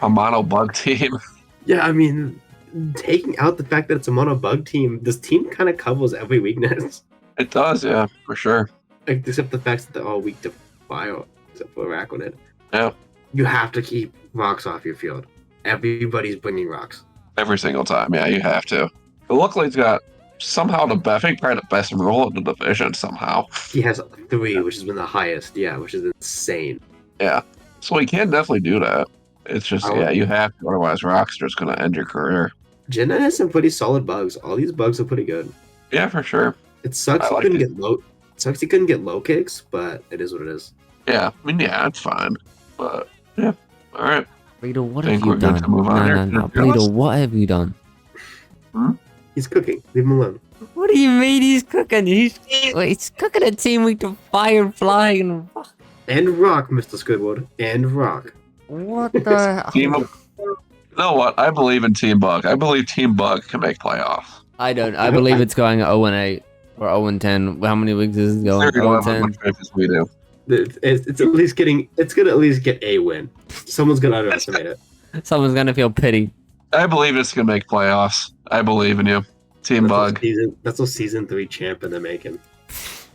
a mono bug team. yeah, I mean, taking out the fact that it's a mono bug team, this team kind of covers every weakness, It does, yeah, for sure. except the fact that they're all weak to fire, except for Arachnid. Yeah. You have to keep rocks off your field. Everybody's bringing rocks. Every single time, yeah, you have to. But luckily, he's got somehow I think probably the best rule in the division somehow. He has 3, which has been the highest, yeah, which is insane. Yeah. So he can definitely do that. It's just, I yeah, would- you have to, otherwise Rock's just going to end your career. Jenna has some pretty solid bugs. All these bugs are pretty good. Yeah, for sure. It sucks I he like couldn't it. get low. It sucks he couldn't get low kicks, but it is what it is. Yeah, I mean, yeah, it's fine. But, yeah, all right. Bleedal, what Think have you we're good done? to move on here? No. Anything else? Bleedal, what have you done? He's cooking. Leave him alone. What do you mean he's cooking? He's cooking a team week to Firefly and And rock, Mr. Squidward. And rock. what the? Team you know what? I believe in Team Bug. I believe Team Bug can make playoffs. I don't. I believe it's going 0-8 or 0-10. How many weeks is it going? They're going to have 0-10. as much faith as we do. It's at least getting. It's gonna at least get a win. Someone's gonna underestimate it. Someone's gonna feel pity. I believe it's going to make playoffs. I believe in you. Team Bug. That's a season 3 champ in the making.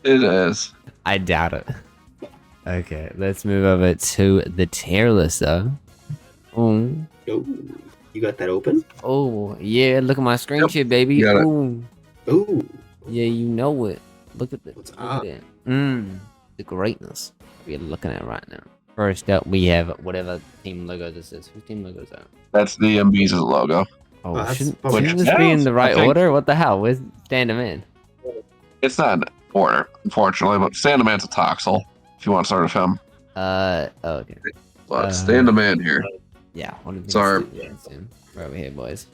It is. I doubt it. Okay, let's move over to the tier list though. Oh, Yo, you got that open? oh, yeah! Look at my screen Yep, share, baby. got it. Ooh, Ooh, yeah, you know it. Look at this. What's Look up? at it. The greatness we're looking at right now. First up, we have whatever team logo this is. Whose team logo is that? That's the Beez' logo. Oh, that's shouldn't probably- this be in the I right think- order? What the hell? Where's Stan.deman? It's not in order, unfortunately, but Stand.deman's a Toxel, if you want to start with him. Oh, okay. But Stand.deman here. Yeah, what do you think? Sorry. Right over here, boys.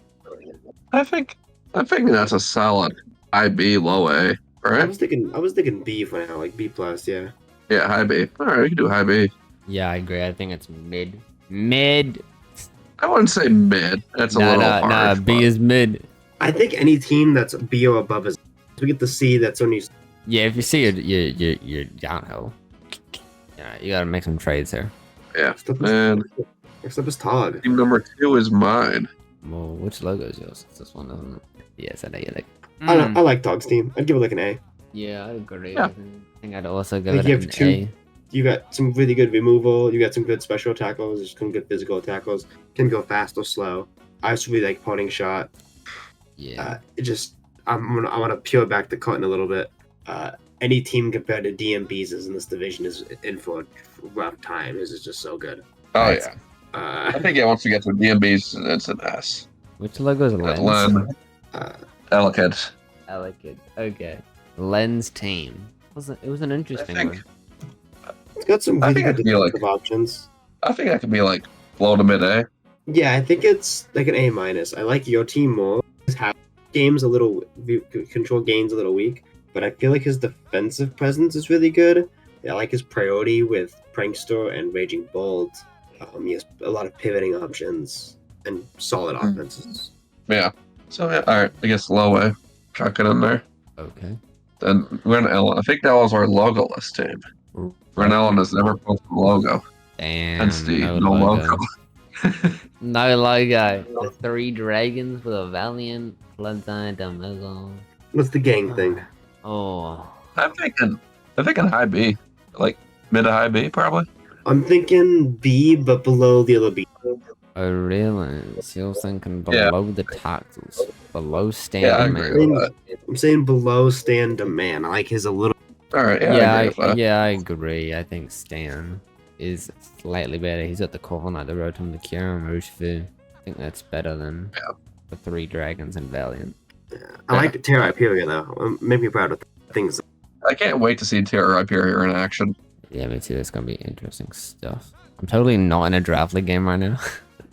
I think that's a solid high B, low A, I right? was thinking B for now, like B plus, yeah. Yeah, high B. All right, we can do high B. Yeah, I agree. I think it's mid. Mid. I wouldn't say mid. That's a little harsh. Nah. B is mid. I think any team that's B or above is. We get the C. That's only. Yeah, if you see you're downhill. Yeah, you gotta make some trades here. Yeah, And next up is Tog. team number 2 is mine. Well, which logo is yours? It's this one, isn't it? Yes, I know you like. I like Tog's team. I'd give it like an A. Yeah, I agree. Yeah. I think I'd also give Like it you have an two- A. You got some really good removal. You got some good special tackles. There's some good physical tackles. Can go fast or slow. I also really like Parting Shot. Yeah. It just I want to peel back the curtain a little bit. Any team compared to DMBs in this division is in for a rough time. This is just so good. Oh Right. yeah. I think once we get to DMBs, it's an S. Which logo is That's Lens? Llenn. Elegant. I like it. Okay. Lens team. It was an interesting think- one. It's got some I really think I good feel like- defensive options. I think that could be like low to mid A. Yeah, I think it's like an A minus. I like your team more. His half game's a little control game's a little weak, but I feel like his defensive presence is really good. I like his priority with Prankster and Raging Bolt. He has a lot of pivoting options and solid offenses. Yeah. So yeah, all right. I guess low A. Chuck it in there. Okay. Then Wrenellen. I think that was our logoless team. Wrenellen has never posted a logo. Damn. Hence the no no logo. logo. No logo. The 3 dragons with a Valiant, Bloodline, Donbozo. What's the gang thing? Oh. I'm thinking high B, like mid to high B probably. I'm thinking B, but below the other B. Oh, really? So you're thinking Yeah. below the taxes, below Yeah, I standard agree man. with that. I'm saying below Stan.deman. I like his a little. All right, yeah, I agree with that. I agree. I think Stan is slightly better. He's got the Corner, the Rotom, the Kyurem, Urshifu. I think that's better than the 3 dragons and Valiant. I like Terra Hyperion though. Make me proud of things. I can't wait to see Terra Hyperion in action. Yeah, me too. It's gonna be interesting stuff. I'm totally not in a draft league game right now.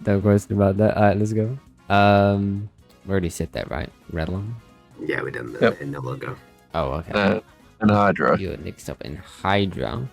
No question about that. Alright, let's go. We already said that, right? Redline? Yeah, we did Yep. in the logo. Oh, okay. Enhydra. You're next up in Hydra.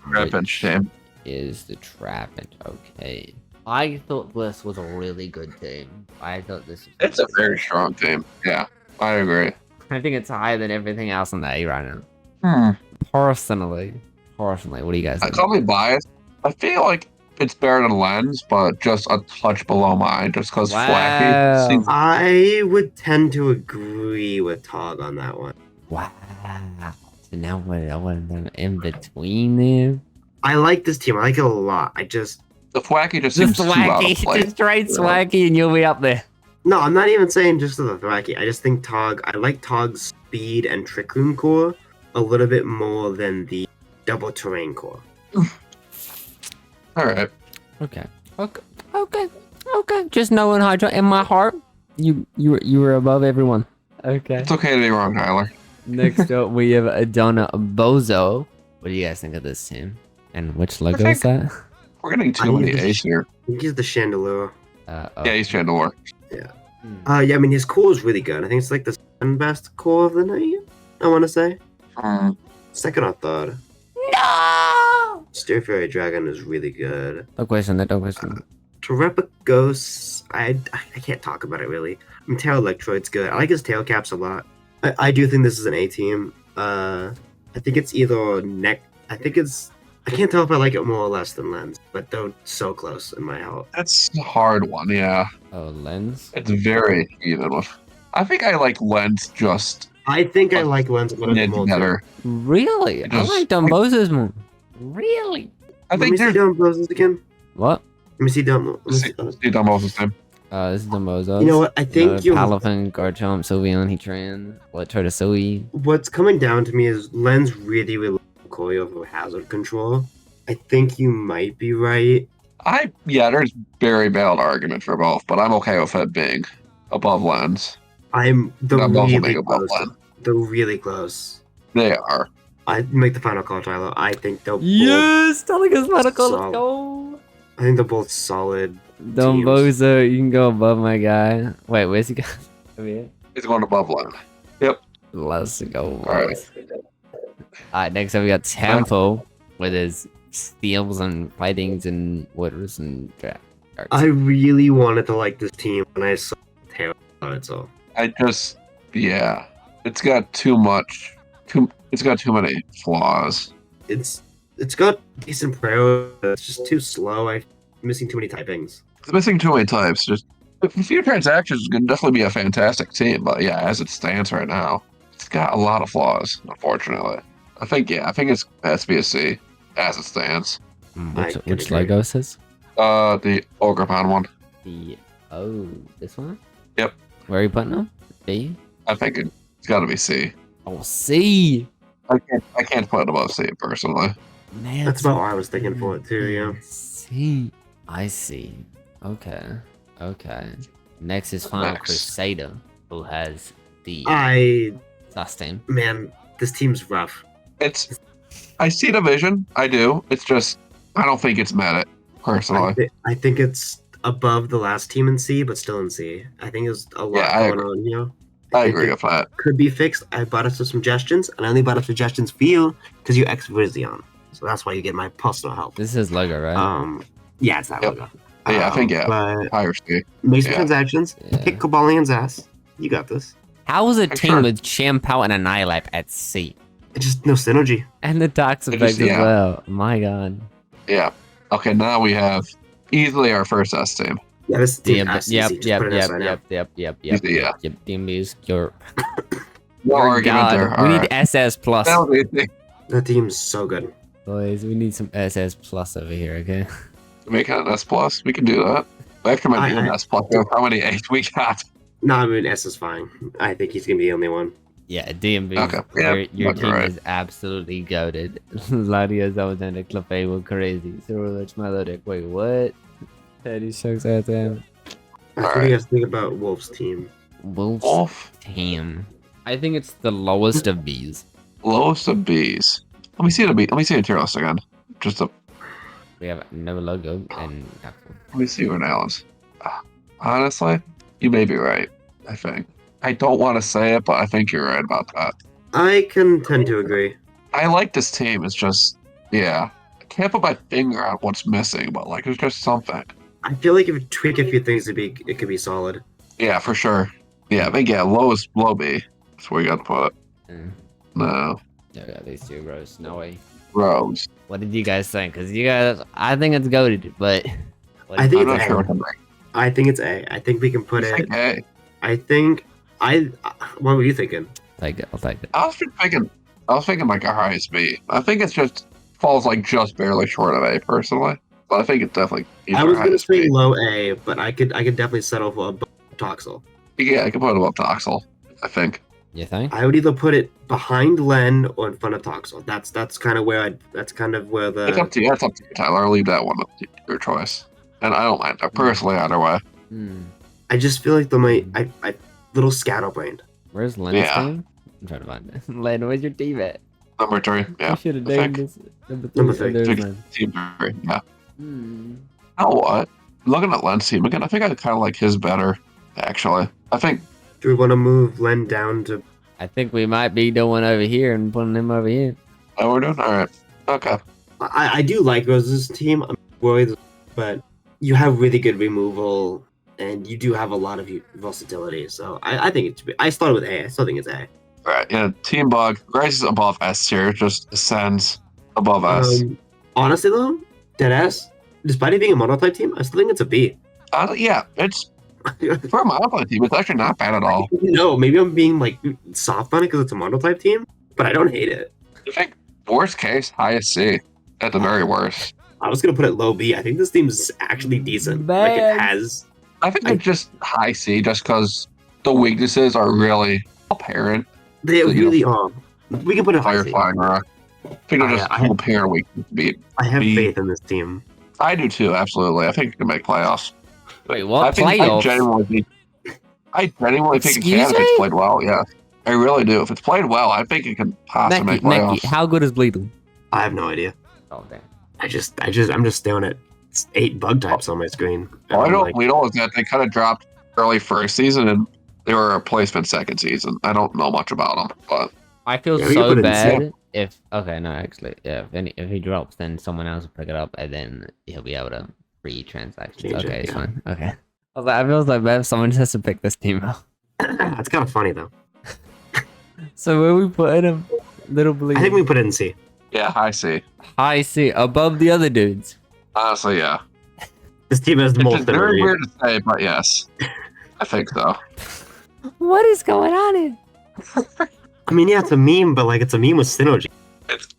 Rapid which shame. is the Trapinch. Okay. I thought this was a really good team. I thought this was It's a very strong team. Yeah, I agree. I think it's higher than everything else in the A right now. Hmm. Personally, what do you guys I think? call me biased. I feel like it's better than Lens, but just a touch below mine, just because Wow. Flacky seems. I would tend to agree with Tog on that one. Wow. So now what in between there? I like this team. I like it a lot. The Flacky just seems Just too out of Swacky. place. Just straight Yeah. Swacky and you'll be up there. No, I'm not even saying just the Thwacky. I just think I like Tog's speed and Trick Room core a little bit more than the double terrain core. All right. Okay. Just knowing Hydra in my heart, you were above everyone. Okay. It's okay to be wrong, Tyler. Next up, we have Donbozo. What do you guys think of this team? And which logo is that? We're getting too many A's here. I think he's the Chandelure. Oh. Yeah, he's trying to work. Yeah, I mean, his core is really good. I think it's like the second best core of the night, I want to say. Second or third. No! Steer Fairy Dragon is really good. Don't question that. Don't question that. Terrepa Ghosts, I can't talk about it really. I mean, Tail Electroid's good. I like his tail caps a lot. I do think this is an A team. I think it's either neck. I can't tell if I like it more or less than Lens, but they're so close in my heart. That's a hard one, yeah. Oh, Lens? It's very even with. I think I like Lens just I think I like Lens a little bit nid more. too. better. Really? I Just- like Donbozo's more. Really? I Let me think see there's Donbozo's again. What? Let me see see Donbozo's team. This is Donbozo. You know what? I think you. Palafin, Garchomp, Sylveon, Heatran, Electrodesoy. What's coming down to me is Lens really Koyo over hazard control. I think you might be right. There's very valid argument for both, but I'm okay with it being above Lens. They're I'm also really being above close. Lens. They're really close. They are. I make the final call, Tyler. I think they'll. Yes! Telling us medical. Solid. Let's go. I think they're both solid. Donbozo, you can go above my guy. Wait, where's he going? Over here? He's going above Llenn. Yep. Let's go. All right. Alright, next up we got Tempo with his steals and fightings and waters and darts. I really wanted to like this team when I saw Taylor on it, so Yeah, it's got too much. It's got too many flaws. it's got decent pro. It's just too slow. I'm missing too many typings. It's missing too many types. Just a few transactions can definitely be a fantastic team, but yeah, as it stands right now, it's got a lot of flaws. Unfortunately, I think it has to be a C as it stands. Which Lego says? The Ogrepon one. This one? Yep. Where are you putting them? B? I think it's got to be C. Oh, C. I can't put it above C personally. Man, That's about what I was thinking for it too. Yeah. C. I see. Okay. Next is Finalcrusader, who has the sustain. Man, this team's rough. I see the vision. I do. It's just I don't think it's met it personally. I think it's above the last team in C, but still in C. I think there's a lot going on, you know? I agree with that. Could be fixed. I brought up some suggestions, and I only brought up suggestions for you because you ex-Vizion. So that's why you get my personal help. This is Lego, right? Yeah, it's that logo. Yeah, I think But higher C. make some transactions. Kick Cobalion's ass. You got this. How was a I'm team sure. with Shampoo and Annihilate at C? It's just no synergy. And the Dox It effect just- as well. My god. Yeah. Okay, now we have easily our first S team. Yeah, this team Yep. has to see. Just put an S right now. Yep. Yeah. Beez, you're. No argument there. We All need right. SS plus. That was easy. The team's so good. Boys, we need some SS plus over here, okay? Make it an S plus. We can do that. After my being an S plus, how many A's we got? No, I mean S is fine. I think he's gonna be the only one. Yeah, DMB. Okay. Yeah, Your that's team right. is absolutely goated. Ladia's Alexander Clefay were crazy. Cyrillich Melodic. Wait, what? Teddy Shucks at them. I think you guys think about Wolf's team. Wolf team. I think it's the lowest of Beez. Lowest of Beez. Let me see the tier list again. We have no logo and Let me see Wrenellen's. Honestly, you may be right. I think. I don't want to say it, but I think you're right about that. I can tend to agree. I like this team. It's just, yeah. I can't put my finger on what's missing, but like, it's just something. I feel like if you tweak a few things, it could be solid. Yeah, for sure. Yeah, I think low B. That's where you got to put it. No, Yeah, we got these two RoseSnowyy. Rose. What did you guys think? Because you guys, I think it's goated, but I think I'm it's not sure A. what I'm right. I think it's A. I think we can put it. Hey, What were you thinking? I'll take it. I was thinking like a highest B. I think it's just falls like just barely short of A personally, but I think it's definitely. I was gonna highest say B. low A, but I could definitely settle for above Toxel. Yeah, I can put it above Toxel. I think. You think? I would either put it behind Llenn or in front of Toxel. That's kind of where It's up the to you. That's up to you, Tyler. I'll leave that one up to your choice. And I don't mind personally either way. I just feel like I little scatterbrained. Where's Lenn's Yeah. team? I'm trying to find it. Len, where's your team at? Number 3. Yeah. You should have I named think. this number Number 3. three. Oh, there's Len. Team 3. Yeah. Hmm. You know what? Looking at Lenn's team again, I think I kind of like his better. Actually, I think. Do we want to move Llenn down to? I think we might be doing over here and putting him over here. Oh, we're doing all right. Okay. I do like Rose's team. I'm worried, but you have really good removal, and you do have a lot of versatility. So I think it should be. I started with A. I still think it's A. All right. Yeah. Team Bug. Grace is above S tier. Just ascends above S. Honestly though, deadass. Despite it being a monotype team, I still think it's a B. Yeah. It's for a monotype team. It's actually not bad at all. No, maybe I'm being like soft on it because it's a monotype team, but I don't hate it. I think worst case, highest C. At the very worst. I was gonna put it low B. I think this team's actually decent. Like it Man. has. I think it's just high C, just because the weaknesses are really apparent. They So, you really are. We can put it high C. Firefly and Rock. I think they're just I have- apparent weaknesses. I have B. faith in this team. I do too, absolutely. I think it can make playoffs. Wait, what? I Playoffs? genuinely think it Excuse can if me? it's played well. Yeah, I really do. If it's played well, I think it can possibly make playoffs. Mackie, how good is Bleedal? I have no idea. Oh, damn. I'm just staring at It's 8 bug types on my screen. All I I'm know like, Bleedal is that they kind of dropped early first season and they were a replacement second season. I don't know much about them, but I feel Yeah, we can so put it in bad if okay, no, actually, yeah. If he drops, then someone else will pick it up, and then he'll be able to free transactions. Change it, Okay, it's yeah. fine. Okay. I feel like bad if someone just has to pick this team up. it's kind of funny though. So where we put him, little bleed. I think we put it in C. yeah, I see. High C above the other dudes. Honestly, yeah. This team has the It's most just very synergy. weird to say, but yes. I think so. What is going on here? I mean, yeah, it's a meme, but like it's a meme with synergy. It's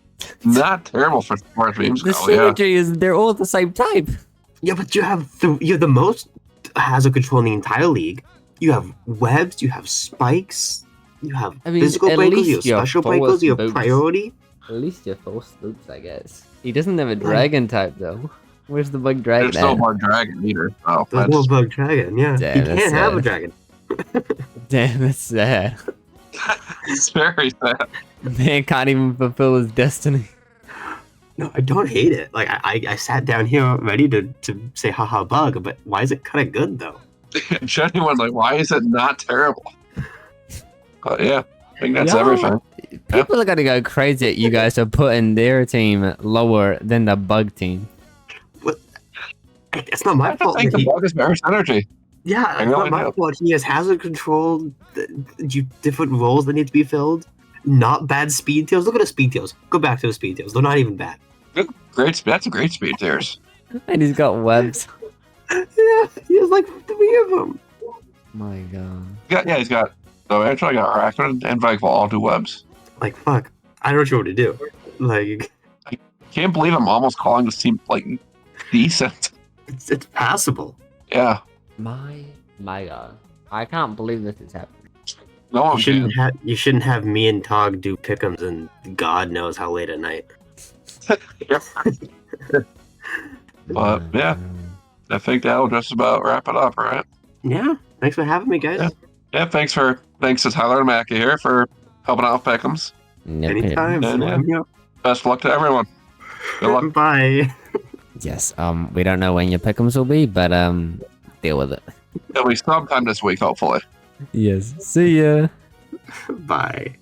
not terrible for sports memes, The though, yeah. synergy is they're all the same type. Yeah, but you have the most hazard control in the entire league. You have webs, you have spikes, you have I mean, physical at breakers, you have least you have special force breakers, you have boots. priority. At least you're false loops, I guess. He doesn't have a dragon type though. Where's the bug dragon? There's no at? more dragon either. So There's no bug dragon, yeah. Damn, he that's can't have a sad. dragon. Damn, that's sad. it's very sad. Man can't even fulfill his destiny. No, I don't hate it. Like I sat down here ready to say haha bug, but why is it kind of good though? Genuine, like, why is it not terrible? But yeah, I think that's Yo. everything. People are gonna go crazy at you guys for putting their team lower than the bug team. It's not my I fault. think that the he- bug is very synergy. Yeah, I it's really not my do. fault. He has hazard control, different roles that need to be filled. Not bad speed tails. Look at the speed tails. Go back to the speed tails. They're not even bad. Great, that's a great speed tiers. And he's got webs. Yeah, he has like 3 of them. My god. He's got. So actually, I got Arachnid and Vikevol all do webs. Like fuck, I don't know what to do. Like Can't believe I'm almost calling this team like decent. it's passable. Yeah, My god. I can't believe this is happening. no one can. You shouldn't have me and Tog do pick'ems and God knows how late at night. But yeah, I think that'll just about wrap it up, right? Yeah, thanks for having me, guys. Yeah, thanks to Tyler and Mackie here for helping out with Pick'ems. Anytime. Yeah, yeah. Let me know. Best of luck to everyone. Good luck. Bye. Yes, we don't know when your pick'ems will be, but deal with it. It'll be sometime this week, hopefully. Yes. See ya. Bye.